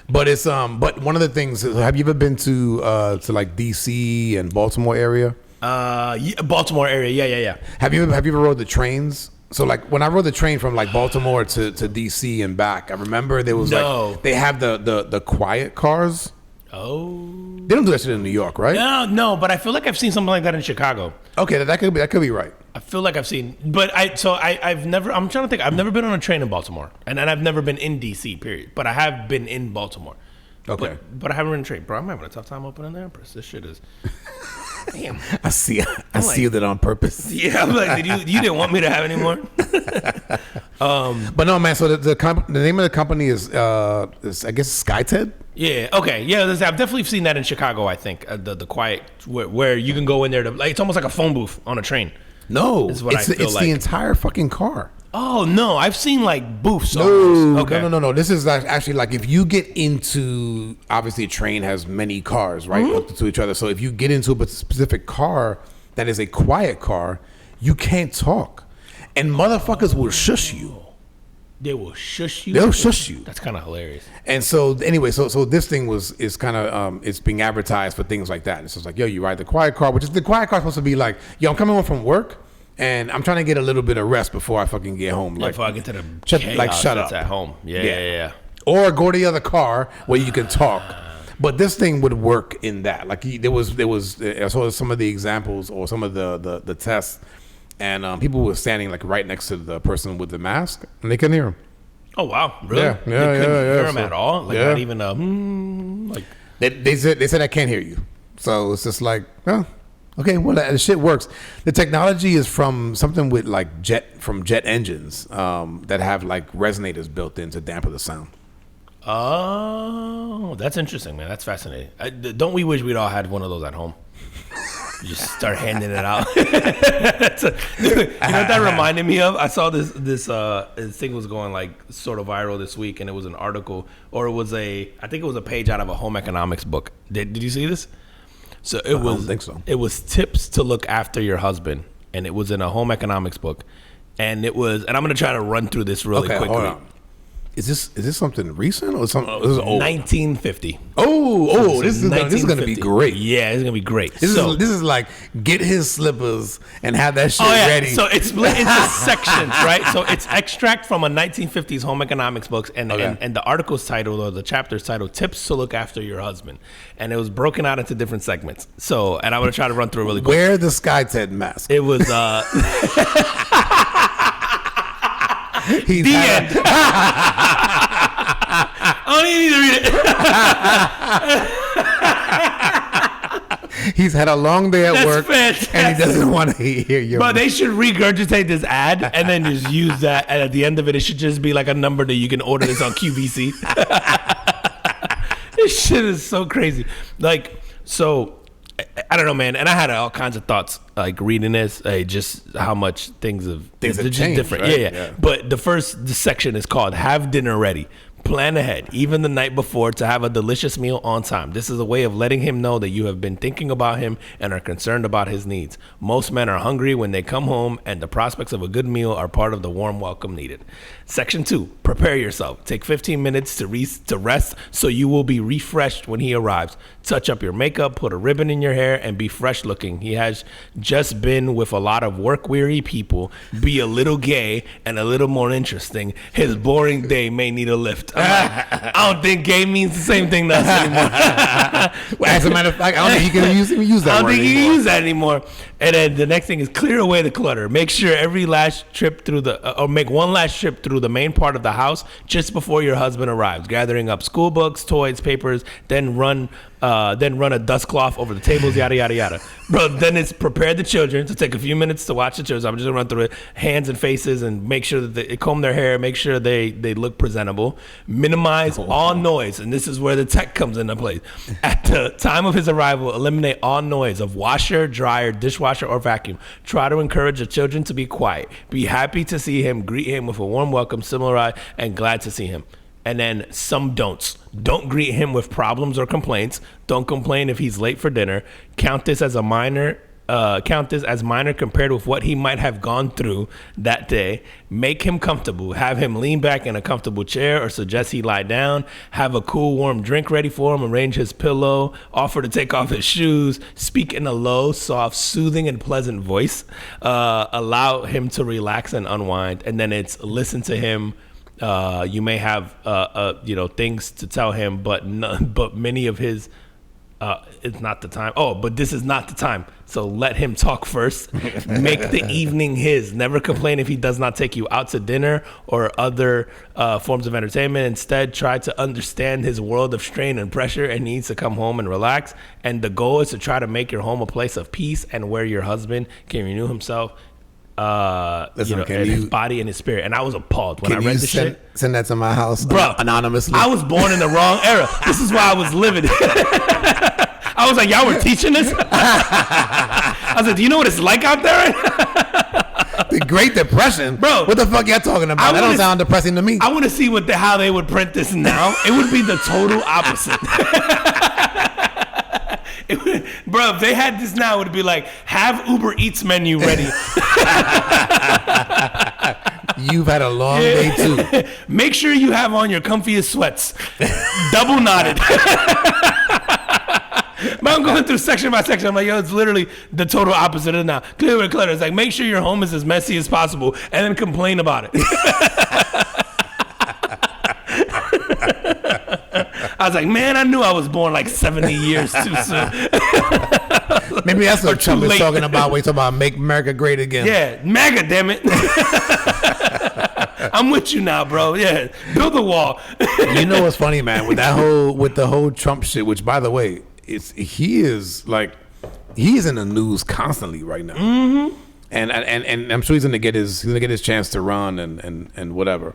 But it's But one of the things. Have you ever been to like DC and Baltimore area? Baltimore area. Yeah. Have you ever rode the trains? So like when I rode the train from like Baltimore to DC and back, I remember there was like they have the quiet cars. Oh, they don't do that shit in New York, right? No, but I feel like I've seen something like that in Chicago. Okay, that could be right. I feel like I've seen, but I've never. I'm trying to think. I've never been on a train in Baltimore, and I've never been in DC. Period. But I have been in Baltimore. Okay, but I haven't ridden a train, bro. I'm having a tough time opening the Empress. This shit is. Damn. I sealed it on purpose. Yeah, I'm like, you didn't want me to have any more? But no, man. So the name of the company is I guess SkyTed. Yeah. Okay. Yeah. I've definitely seen that in Chicago. I think the quiet where you can go in there to like it's almost like a phone booth on a train. No, it's the entire fucking car. Oh no, I've seen like booths. No. This is actually like if you get into obviously a train has many cars right hooked to each other. So if you get into a specific car that is a quiet car, you can't talk, and motherfuckers will shush you. They will shush you. They'll shush you. That's kind of hilarious. And so anyway, so this thing is kind of it's being advertised for things like that. It's just like, yo, you ride the quiet car, which is the quiet car supposed to be like, yo, I'm coming home from work and I'm trying to get a little bit of rest before I fucking get home. Like before I get to the shut up at home. Yeah. Or go to the other car where you can talk. But this thing would work in that. Like there was I saw some of the examples or some of the tests. And people were standing like right next to the person with the mask, and they couldn't hear him. Oh wow, really? Yeah. They couldn't hear him at all. Like not even like. They said I can't hear you. So it's just like, oh, okay, well the shit works. The technology is from something with like jet engines that have like resonators built in to dampen the sound. Oh, that's interesting, man. That's fascinating. Don't we wish we'd all had one of those at home? You just start handing it out. You know what that reminded me of? I saw this thing was going like sort of viral this week, and it was an article, or it was I think it was a page out of a home economics book. Did you see this? So I don't think so. It was tips to look after your husband, and it was in a home economics book, and I'm gonna try to run through this really quickly. Hold on. Is this something recent or something? This is old. 1950. This is going to be great. Yeah, it's going to be great. This is like get his slippers and have that shit ready. So it's split into sections, right? So it's extract from a 1950s home economics books, and the article's title or the chapter's title, Tips to Look After Your Husband. And it was broken out into different segments. So, and I'm going to try to run through it really quick. Wear the SkyTed mask. It was... He's the end. I don't even need to read it. He's had a long day at work, fantastic. And he doesn't want to hear your. But they should regurgitate this ad and then just use that. And at the end of it, it should just be like a number that you can order this on QVC. This shit is so crazy. Like, so... I don't know, man, and I had all kinds of thoughts like reading this, just how much things have changed, different. Right? Yeah. But the section is called "Have Dinner Ready." Plan ahead, even the night before, to have a delicious meal on time. This is a way of letting him know that you have been thinking about him and are concerned about his needs. Most men are hungry when they come home, and the prospects of a good meal are part of the warm welcome needed. Section 2, prepare yourself. Take 15 minutes to rest so you will be refreshed when he arrives. Touch up your makeup, put a ribbon in your hair, and be fresh looking. He has just been with a lot of work-weary people. Be a little gay and a little more interesting. His boring day may need a lift. I don't think gay means the same thing to us anymore. Well, as a matter of fact, I don't think you can use that I don't word think you anymore. can use that anymore. And then the next thing is clear away the clutter. Make sure every last trip through or make one last trip through the main part of the house just before your husband arrives, gathering up school books, toys, papers, then run a dust cloth over the tables, yada, yada, yada. Bro, then it's prepare the children to take a few minutes to watch the children. I'm just going to run through it. Hands and faces and make sure that they comb their hair, make sure they look presentable. Minimize all noise, and this is where the tech comes into play. At the time of his arrival, eliminate all noise of washer, dryer, dishwasher, or vacuum. Try to encourage the children to be quiet. Be happy to see him. Greet him with a warm welcome, similar, and glad to see him. And then some don'ts. Don't greet him with problems or complaints. Don't complain if he's late for dinner. Count this as minor compared with what he might have gone through that day. Make him comfortable. Have him lean back in a comfortable chair or suggest he lie down. Have a cool, warm drink ready for him. Arrange his pillow. Offer to take off his shoes. Speak in a low, soft, soothing, and pleasant voice. Allow him to relax and unwind. And then it's listen to him. You may have things to tell him, but many of his it's not the time. Oh, but this is not the time. So let him talk first. Make the evening his. Never complain if he does not take you out to dinner or other forms of entertainment. Instead, try to understand his world of strain and pressure and needs to come home and relax. And the goal is to try to make your home a place of peace and where your husband can renew himself. His body and his spirit. And I was appalled when I read this shit. Send that to my house, bro, anonymously. I was born in the wrong era. This is why I was living. I was like, y'all were teaching this? I was like, do you know what it's like out there? The Great Depression? Bro. What the fuck y'all talking about? That don't sound depressing to me. I want to see how they would print this now. It would be the total opposite. Bro, if they had this now, it would be like, have Uber Eats menu ready. You've had a long day too. Make sure you have on your comfiest sweats. Double knotted. But I'm going through section by section. I'm like, yo, it's literally the total opposite of now. Clear and clutter. It's like, make sure your home is as messy as possible and then complain about it. I was like, man, I knew I was born like 70 years too soon. Maybe that's what Trump is talking about. We're talking about make America great again. Yeah, MAGA, damn it. I'm with you now, bro. Yeah, build a wall. You know what's funny, man? With the whole Trump shit, which by the way, he is in the news constantly right now. Mm-hmm. And I'm sure he's gonna get his chance to run and whatever.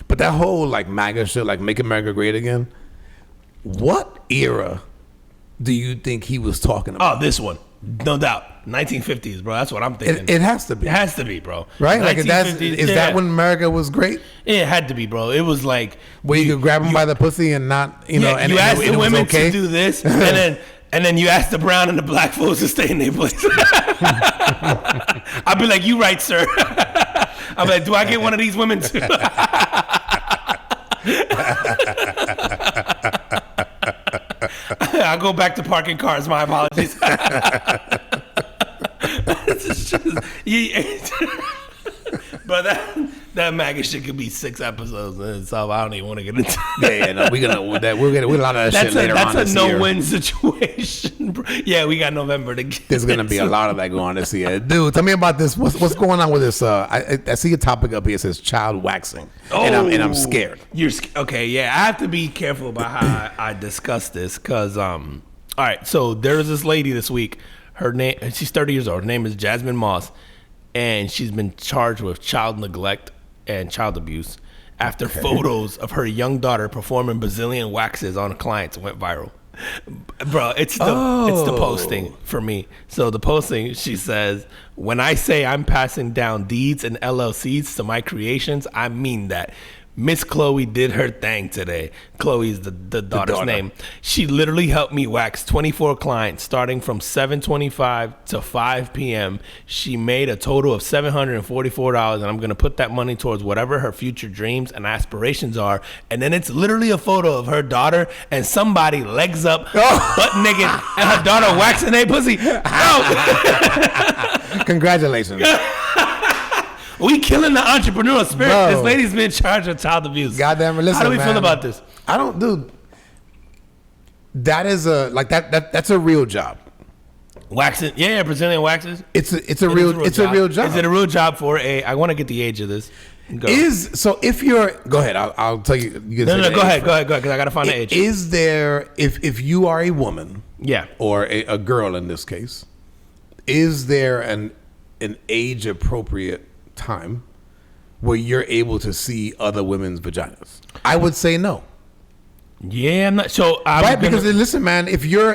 But that whole like MAGA shit, like make America great again. What era do you think he was talking about? Oh, this one, no doubt, 1950s, bro. That's what I'm thinking. It has to be. It has to be, bro. Right? Like that when America was great? It had to be, bro. It was like where you could grab him by the pussy and not, and you asked the women to do this, and then you ask the brown and the black folks to stay in their place. I'll be like, you right, sir. I'm like, do I get one of these women too? I'll go back to parking cars. My apologies. But that MAGA shit could be 6 episodes in itself. I don't even want to get into that. No, we're a lot of that shit later on this year. That's a no-win situation. Yeah, we got November to get. There's gonna be a lot of that going on this year, dude. Tell me about this. What's going on with this? I see a topic up here. It says child waxing, and I'm scared. Okay? Yeah, I have to be careful about how I discuss this because all right. So there's this lady this week. Her name, she's 30 years old. Her name is Jasmine Moss. And she's been charged with child neglect and child abuse after photos of her young daughter performing Brazilian waxes on clients went viral. Bro, it's the posting for me. So the posting, she says, "When I say I'm passing down deeds and LLCs to my creations, I mean that. Miss Chloe did her thing today." Chloe's the daughter's name. She literally helped me wax 24 clients starting from 7:25 to 5 p.m. She made a total of $744, and I'm going to put that money towards whatever her future dreams and aspirations are. And then it's literally a photo of her daughter and somebody legs up, butt naked, and her daughter waxing their pussy. Congratulations. We killing the entrepreneurial spirit. Bro. This lady's been charged with child abuse. Goddamn, listen, how do we feel about this? I don't, dude. That is that's a real job. Waxing, yeah, Brazilian waxes. It's a real job. Is it a real job for a? I want to get the age of this. Go. If you're, go ahead. I'll tell you. No, go ahead, because I gotta find the age. Is there, if you are a woman, yeah, or a girl in this case, is there an age appropriate time where you're able to see other women's vaginas? I would say no. Yeah, I'm not. So because listen, man, if you're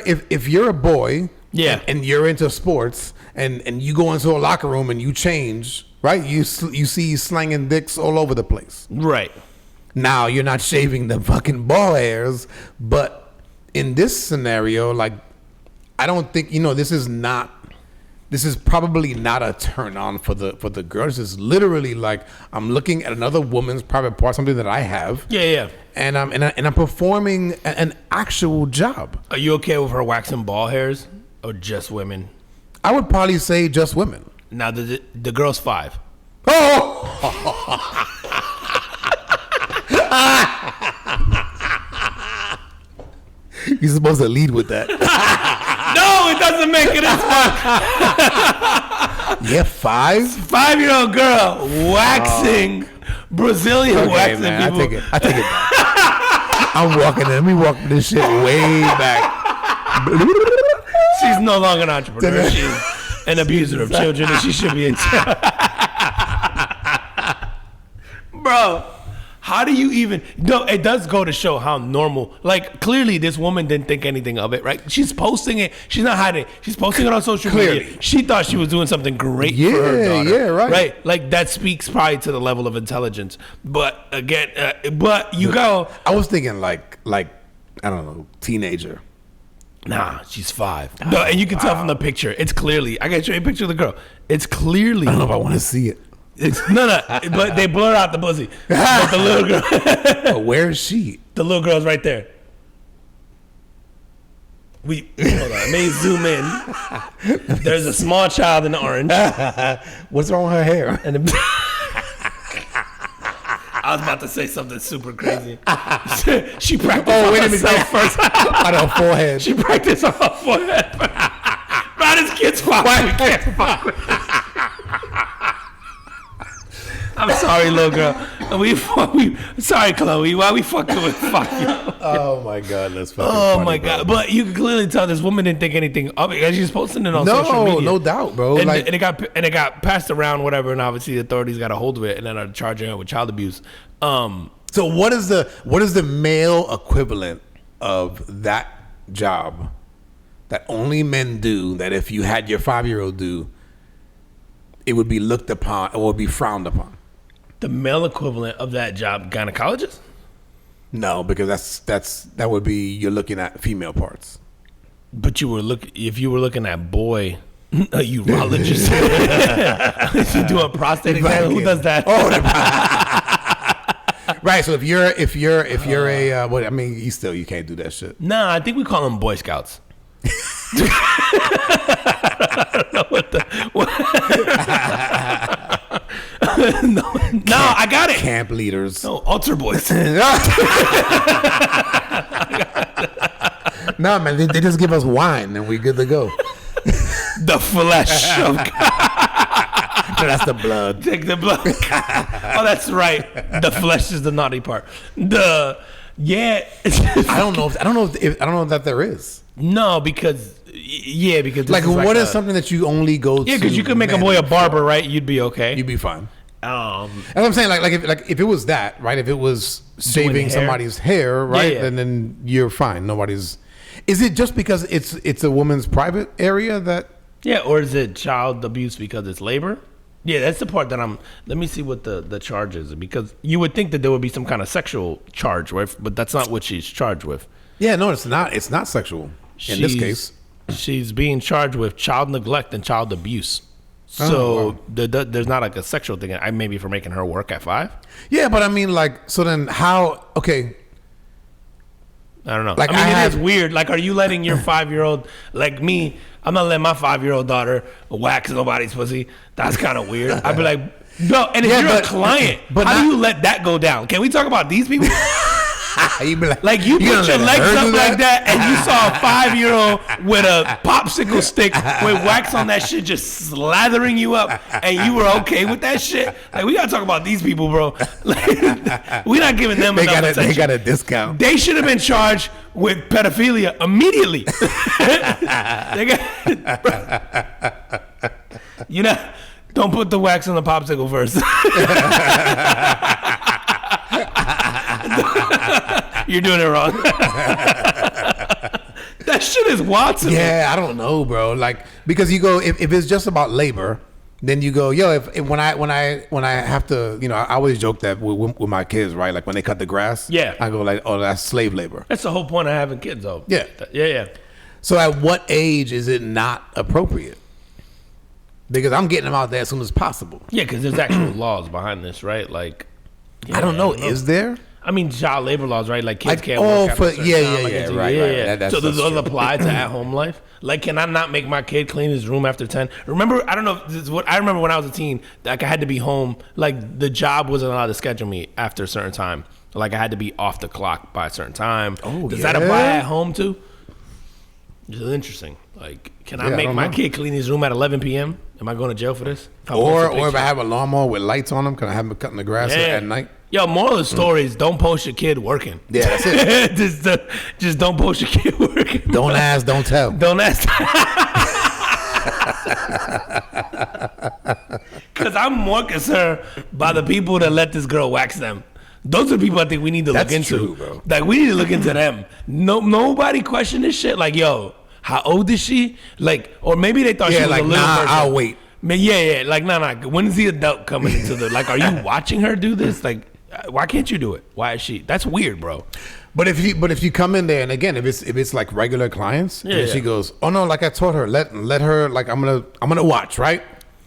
a boy, yeah, and you're into sports, and you go into a locker room and you change, right? You see slanging dicks all over the place, right? Now you're not shaving the fucking ball hairs, but in this scenario, like, I don't think this is probably not a turn on for the girls. It's literally like I'm looking at another woman's private part, something that I have. Yeah. And I'm performing an actual job. Are you okay with her waxing ball hairs or just women? I would probably say just women. Now the girl's 5. Oh. You're supposed to lead with that. No, it doesn't make it as fun. Yeah, 5? 5-year-old girl waxing Brazilian waxing man, people. I take it back. I'm walking in. Let me walk this shit way back. She's no longer an entrepreneur. She's an abuser of children, and she should be in jail. Bro. How do you even? No, it does go to show how normal. Like, clearly, this woman didn't think anything of it, right? She's posting it. She's not hiding it. She's posting it on social media. She thought she was doing something great for her daughter. Yeah, right. Right? Like, that speaks probably to the level of intelligence. But again, I was thinking like I don't know, teenager. Nah, she's 5. No, and you can tell from the picture. It's clearly. I gotta show you a picture of the girl. It's clearly. I don't know if I want to see it. No, but they blur out the pussy. But the little girl. Where is she? The little girl's right there. Hold on, I may zoom in. There's a small child in the orange. What's wrong with her hair? And I was about to say something super crazy. She practiced on herself first. On her forehead. She practiced on her forehead. Bro, this kid's fucked. We can't fuck with this. I'm sorry, little girl. Sorry, Chloe. Why we fucking with fuck you? Oh my God, that's fucking funny, my God. Bro. But you can clearly tell this woman didn't think anything of it. She's posting it on social media. No doubt, bro. And it got passed around, whatever. And obviously, the authorities got a hold of it, and then are charging her with child abuse. So what is the male equivalent of that job that only men do? That if you had your 5-year-old do, it would be looked upon or would be frowned upon. The male equivalent of that job, gynecologist? No, because that would be you're looking at female parts. But if you were looking at boy, a urologist, you do a prostate exam. Who does that? Right. So if you're a what I mean, you can't do that shit. Nah, I think we call them Boy Scouts. I don't know no, I got it. Camp leaders. No, altar boys. No, man, they just give us wine and we good to go. The flesh of God. No, that's the blood. Take the blood. Oh, that's right. The flesh is the naughty part. I don't know if that there is. No, because like what is something that you only go to? Yeah, because you could make a boy a barber, right? You'd be okay. You'd be fine. That's what I'm saying. Like if it was that, right? If it was shaving somebody's hair, right? Yeah. Then you're fine. Nobody's. Is it just because it's a woman's private area that? Yeah, or is it child abuse because it's labor? Yeah, that's the part that let me see what the charge is, because you would think that there would be some kind of sexual charge, right? But that's not what she's charged with. Yeah, no, it's not. It's not sexual in this case. She's being charged with child neglect and child abuse. So there's not like a sexual thing. Maybe for making her work at 5. Yeah, but I mean, like, so then how? Okay. I don't know. Like, it is weird. Like, are you letting your 5-year-old, like me, I'm not letting my 5-year-old daughter wax nobody's pussy. That's kind of weird. I'd be like, no. And if you're a client, how do you let that go down? Can we talk about these people? You be like you put your legs up like that, and you saw a 5-year-old with a popsicle stick with wax on that shit, just slathering you up, and you were okay with that shit. Like, we gotta talk about these people, bro. Like, we're not giving them enough attention. They got a discount. They should have been charged with pedophilia immediately. Don't put the wax on the popsicle first. You're doing it wrong. That shit is Watson. Yeah, I don't know, bro. Like, because you go, if it's just about labor, then you go, yo, if when I have to, I always joke that with my kids, right? Like when they cut the grass, yeah, I go like, oh, that's slave labor. That's the whole point of having kids, though. Yeah. So at what age is it not appropriate? Because I'm getting them out there as soon as possible. Yeah, because there's actual laws behind this, right? Like, I don't know. Is there? I mean, child labor laws, right? Like kids can't work after a certain time. Right. So does those apply to at-home life? Like, can I not make my kid clean his room after 10? Remember, I don't know if this is what I remember when I was a teen. Like, I had to be home. Like, the job wasn't allowed to schedule me after a certain time. Like, I had to be off the clock by a certain time. Oh, does that apply at home too? It's interesting. Like, can I make my kid clean his room at 11 p.m.? Am I going to jail for this? Or if I have a lawnmower with lights on them, can I have them cutting the grass at night? Yo, moral of the story is don't post your kid working. Yeah, that's it. just don't post your kid working. Don't ask, don't tell. Don't ask. Because I'm more concerned by the people that let this girl wax them. Those are the people I think we need to look into. True, bro. Like, we need to look into them. Nobody question this shit. Like, yo, how old is she? Like, or maybe they thought she was a little person. I'll wait. Yeah. Like, nah. When is the adult coming into the? Like, are you watching her do this? Like, why can't you do it? Why is she? That's weird, bro. But if you come in there, and again, if it's like regular clients, and she goes, oh no, like I taught her, let her, like I'm gonna watch, right?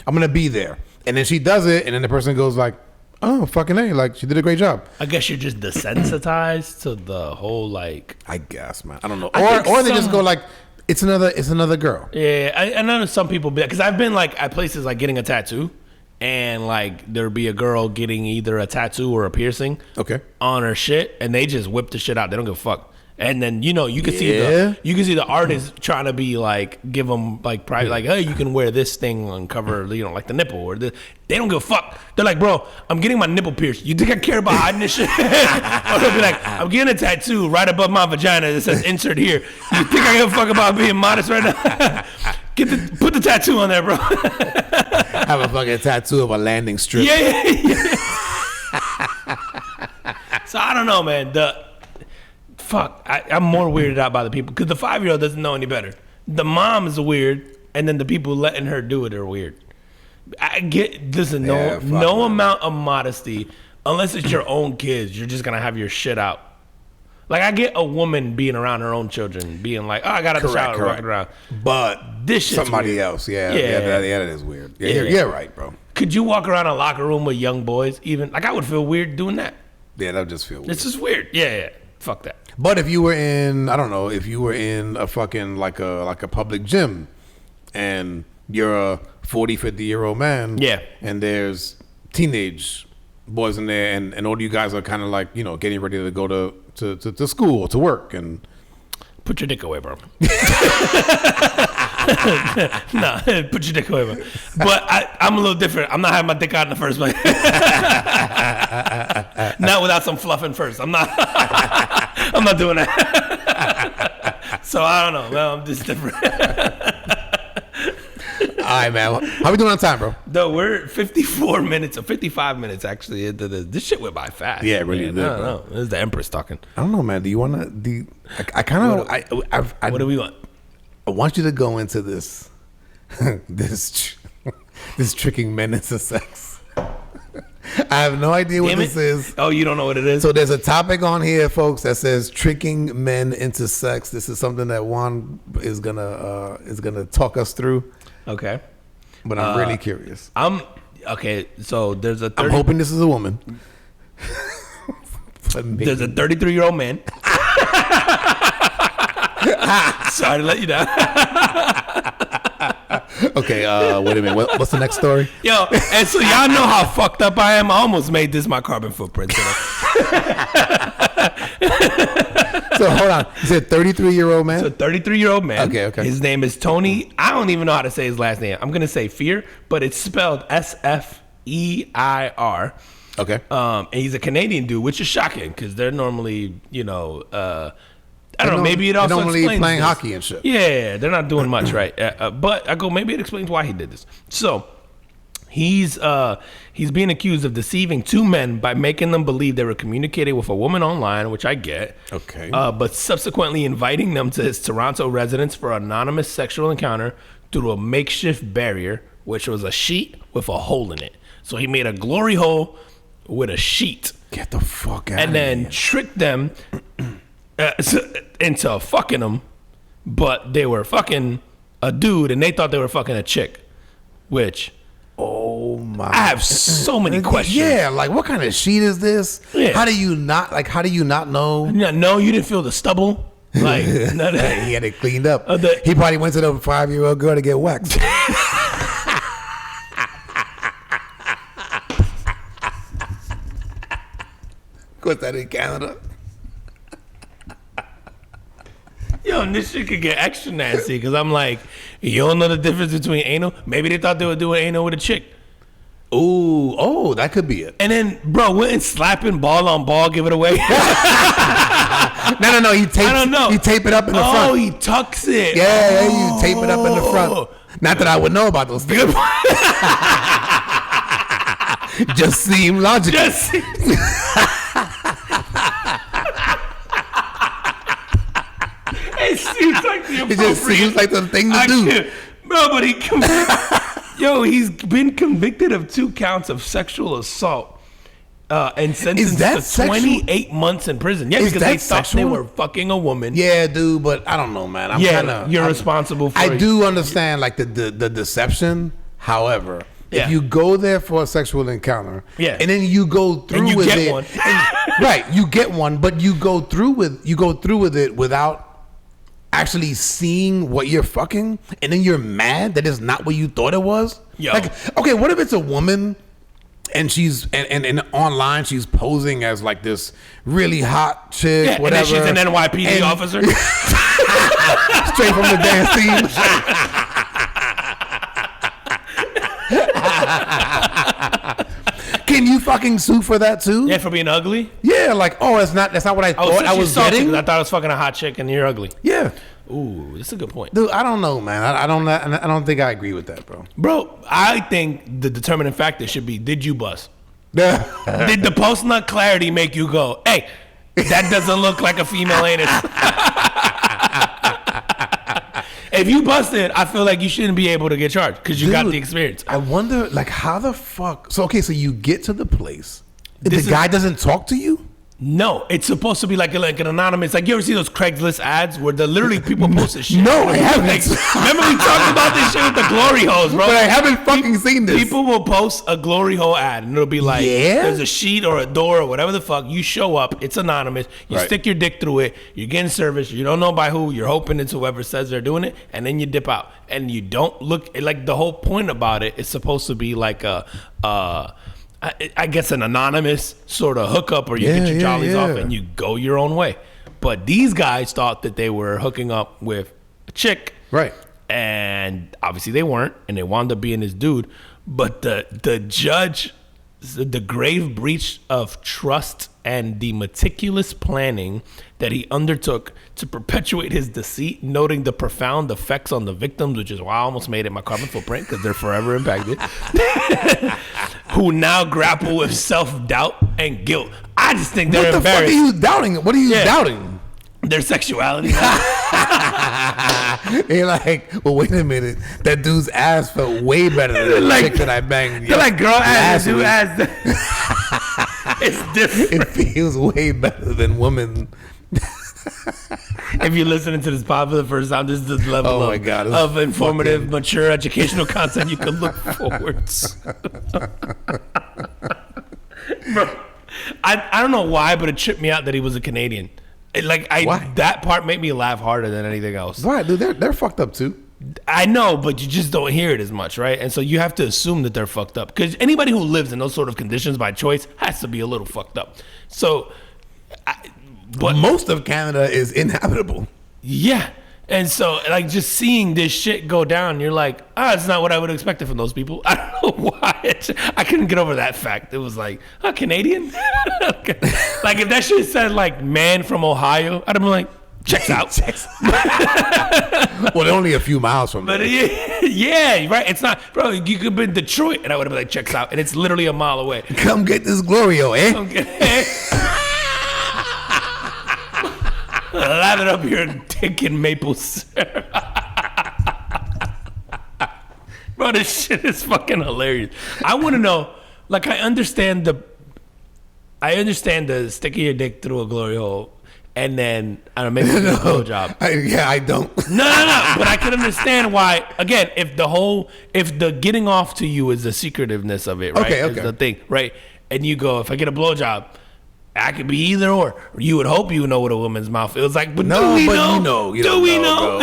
I'm gonna be there, and then she does it, and then the person goes like, oh fucking A, like she did a great job. I guess you're just desensitized to the whole, like, I guess, man, I don't know, or they just go like, it's another girl. Yeah, I know some people, because I've been like at places like getting a tattoo. And like there'd be a girl getting either a tattoo or a piercing on her shit, and they just whip the shit out. They don't give a fuck. And then you can see the artist trying to be like, give them like private, like, hey, you can wear this thing and cover like the nipple or the. They don't give a fuck. They're like, bro, I'm getting my nipple pierced. You think I care about hiding this shit? Or they'll be like, I'm getting a tattoo right above my vagina that says insert here. You think I give a fuck about being modest right now? Put the tattoo on there, bro. Have a fucking tattoo of a landing strip. Yeah. So I don't know, man. I'm more weirded out by the people, because the 5-year-old doesn't know any better. The mom is weird, and then the people letting her do it are weird. No amount of modesty, unless it's your own kids, you're just gonna have your shit out. Like, I get a woman being around her own children, being like, oh, I got out of the shower, walking around. But this shit's somebody weird. else, that is weird. Yeah, you're right, bro. Could you walk around a locker room with young boys? Even like, I would feel weird doing that. Yeah, that would just feel weird. It's just weird. Yeah. Fuck that. But if you were in, I don't know, if you were in a fucking like a public gym, and you're a 40, 50-year-old man, and there's teenage boys in there, and all you guys are kind of like, getting ready to go to school or to work, and put your dick away, bro. No, put your dick away, bro. But I'm a little different. I'm not having my dick out in the first place. Not without some fluffing first. I'm not doing that. So I don't know. Well, I'm just different. All right, man. How we doing on time, bro? No, we're 54 minutes or 55 minutes actually into this. This shit went by fast. Yeah, it really did. No. This is the Empress talking. I don't know, man. Do you want to? What do we want? I want you to go into this, this tricking men into sex. I have no idea what this is. Oh, you don't know what it is? So there's a topic on here, folks, that says tricking men into sex. This is something that Juan is gonna talk us through. Okay. But I'm really curious. Okay. So there's a. I'm hoping this is a woman. There's a 33-year-old man. Sorry to let you down. Okay, wait a minute. What's the next story? Yo, and so y'all know how fucked up I am. I almost made this my carbon footprint today. So hold on. You said 33-year-old man? So 33-year-old man. Okay. His name is Tony. I don't even know how to say his last name. I'm gonna say Fear, but it's spelled S-F-E-I-R. Okay. And he's a Canadian dude, which is shocking because they're normally, I don't know. Maybe it also normally explains playing this. hockey and shit. Yeah, they're not doing much, right? But I go, maybe it explains why he did this. So he's being accused of deceiving two men by making them believe they were communicating with a woman online, which I get. Okay. But subsequently inviting them to his Toronto residence for an anonymous sexual encounter through a makeshift barrier, which was a sheet with a hole in it. So he made a glory hole with a sheet. Get the fuck out and of then here. tricked them into fucking them, but they were fucking a dude and they thought they were fucking a chick, which oh my, I have so many questions. Yeah, like what kind of sheet is this? Yeah. How do you not know? No, you didn't feel the stubble. Like He had it cleaned up. He probably went to the 5-year-old girl to get waxed. What's that in Canada? Yo, and this shit could get extra nasty because I'm like, you don't know the difference between anal? Maybe they thought they were doing anal with a chick. Oh, that could be it. And then, bro, went slapping ball on ball, give it away. No. He tapes, I don't know. He tape it up in the front. Oh, he tucks it. Yeah, you tape it up in the front. Not that I would know about those things. Just seem logical. It seems like the appropriate. It just seems like the thing to do. Bro, but he's been convicted of 2 counts of sexual assault and sentenced to 28 months in prison. Yeah, because they thought they were fucking a woman. Yeah, dude, but I don't know, man. You're responsible for it. I do understand like the deception. However, if you go there for a sexual encounter, and then you go through with it, right? You get one, but you go through with it without actually seeing what you're fucking, and then you're mad that it's not what you thought it was. Yo. Like, okay, what if it's a woman and she's and online she's posing as like this really hot chick, whatever, and then she's an NYPD officer straight from the dance scene. Can you fucking sue for that too? Yeah, for being ugly. Yeah, like that's not what I thought I was getting. I thought I was fucking a hot chick and you're ugly. Yeah. Ooh, that's a good point, dude. I don't know, man. I don't think I agree with that, bro. Bro, I think the determining factor should be: did you bust? Did the post nut clarity make you go, "Hey, that doesn't look like a female anus"? If you busted, I feel like you shouldn't be able to get charged because you got the experience. I wonder, like, how the fuck? So you get to the place. The guy doesn't talk to you? No, it's supposed to be like an anonymous. Like, you ever see those Craigslist ads where literally people post this shit? No, I haven't. Like, remember we talked about this shit with the glory holes, bro? But I haven't fucking seen this. People will post a glory hole ad, and it'll be like, there's a sheet or a door or whatever the fuck. You show up, it's anonymous. You stick your dick through it. You're getting service. You don't know by who. You're hoping it's whoever says they're doing it, and then you dip out. And you don't look like the whole point about it is supposed to be like I guess an anonymous sort of hookup, or you get your jollies off and you go your own way. But these guys thought that they were hooking up with a chick, right? And obviously they weren't, and they wound up being this dude. But the judge, the grave breach of trust and the meticulous planning that he undertook to perpetuate his deceit, noting the profound effects on the victims, which is why I almost made it my carbon footprint, because they're forever impacted, who now grapple with self-doubt and guilt. I just think they're embarrassed. What the fuck are you doubting? What are you doubting? Their sexuality. They're like, well, wait a minute. That dude's ass felt way better than the chick that I banged. They're like, girl ass, dude ass. It's different. It feels way better than women. If you're listening to this pod for the first time, this is the level of informative, mature, educational content you can look forward to. Bro, I don't know why, but it tripped me out that he was a Canadian. Why? That part made me laugh harder than anything else. Why, dude? They're fucked up too. I know, but you just don't hear it as much, right? And so you have to assume that they're fucked up, because anybody who lives in those sort of conditions by choice has to be a little fucked up. So, but most of Canada is inhabitable. Yeah. And so, like, just seeing this shit go down, you're like, it's not what I would have expected from those people. I don't know why. I couldn't get over that fact. It was like, Canadian? Okay. Like, if that shit said, like, man from Ohio, I'd have been like, checks out. Well, they're only a few miles from there. But yeah, right. It's not, bro, you could have been Detroit, and I would have been like, checks out. And it's literally a mile away. Come get this Glorio, eh? Lather up your dick in maple syrup. Bro, this shit is fucking hilarious. I want to know, like, I understand the sticking your dick through a glory hole and then, I don't know, maybe a blowjob. I don't. No. But I can understand why, again, if the getting off to you is the secretiveness of it, right? Okay. Is the thing, right? And you go, if I get a blowjob, I could be either or. You would hope you know what a woman's mouth feels like, but do we know? Do we know?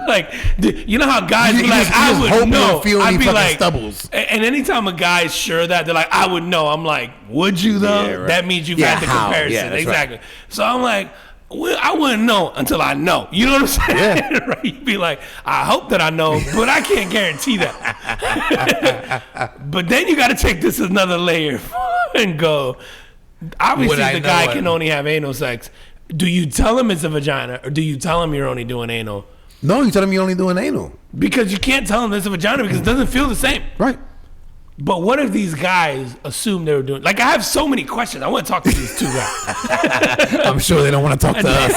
Like, you know how guys be like, I would know. I'd be like, stubbles. And anytime a guy's sure that, they're like, I would know. I'm like, would you though? Yeah, right. That means you've had the comparison. Yeah, exactly. Right. So I'm like, well, I wouldn't know until I know. You know what I'm saying? Yeah. Right? You'd be like, I hope that I know, but I can't guarantee that. But then you got to take this another layer and go, obviously, the guy can only have anal sex. Do you tell him it's a vagina, or do you tell him you're only doing anal? No, you tell him you're only doing anal. Because you can't tell him it's a vagina because it doesn't feel the same. Right. But what if these guys assume they were doing... Like, I have so many questions. I want to talk to these two guys. I'm sure they don't want to talk to us.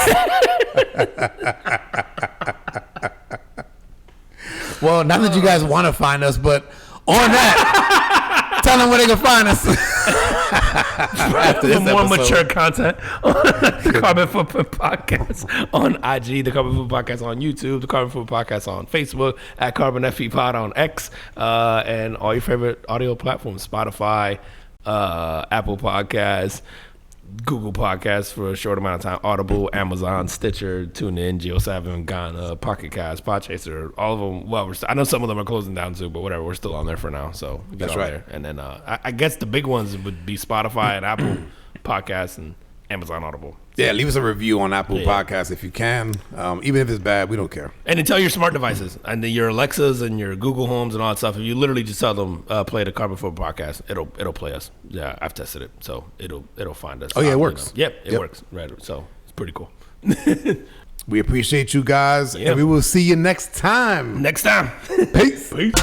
Well, not that you guys want to find us, but on that, tell them where they can find us. For more mature content on the Carbon Footprint Podcast on IG, the Carbon Footprint Podcast on YouTube, the Carbon Footprint Podcast on Facebook, at Carbon FP Pod on X, and all your favorite audio platforms, Spotify, Apple Podcasts, Google Podcasts for a short amount of time, Audible, Amazon, Stitcher, TuneIn, Geo7, Ghana, Pocket Cast, Podchaser, all of them. Well, I know some of them are closing down too, but whatever, we're still on there for now. So that's right. There. And then I guess the big ones would be Spotify and Apple Podcasts and Amazon Audible. Yeah, leave us a review on Apple Podcasts if you can. Even if it's bad, we don't care. And then tell your smart devices and your Alexas and your Google Homes and all that stuff. If you literally just tell them play the Carbon Footprint Podcast, it'll play us. Yeah, I've tested it, so it'll find us. Oh yeah, it works. Yep, it works. Right, so it's pretty cool. We appreciate you guys, and we will see you next time. Peace. Peace.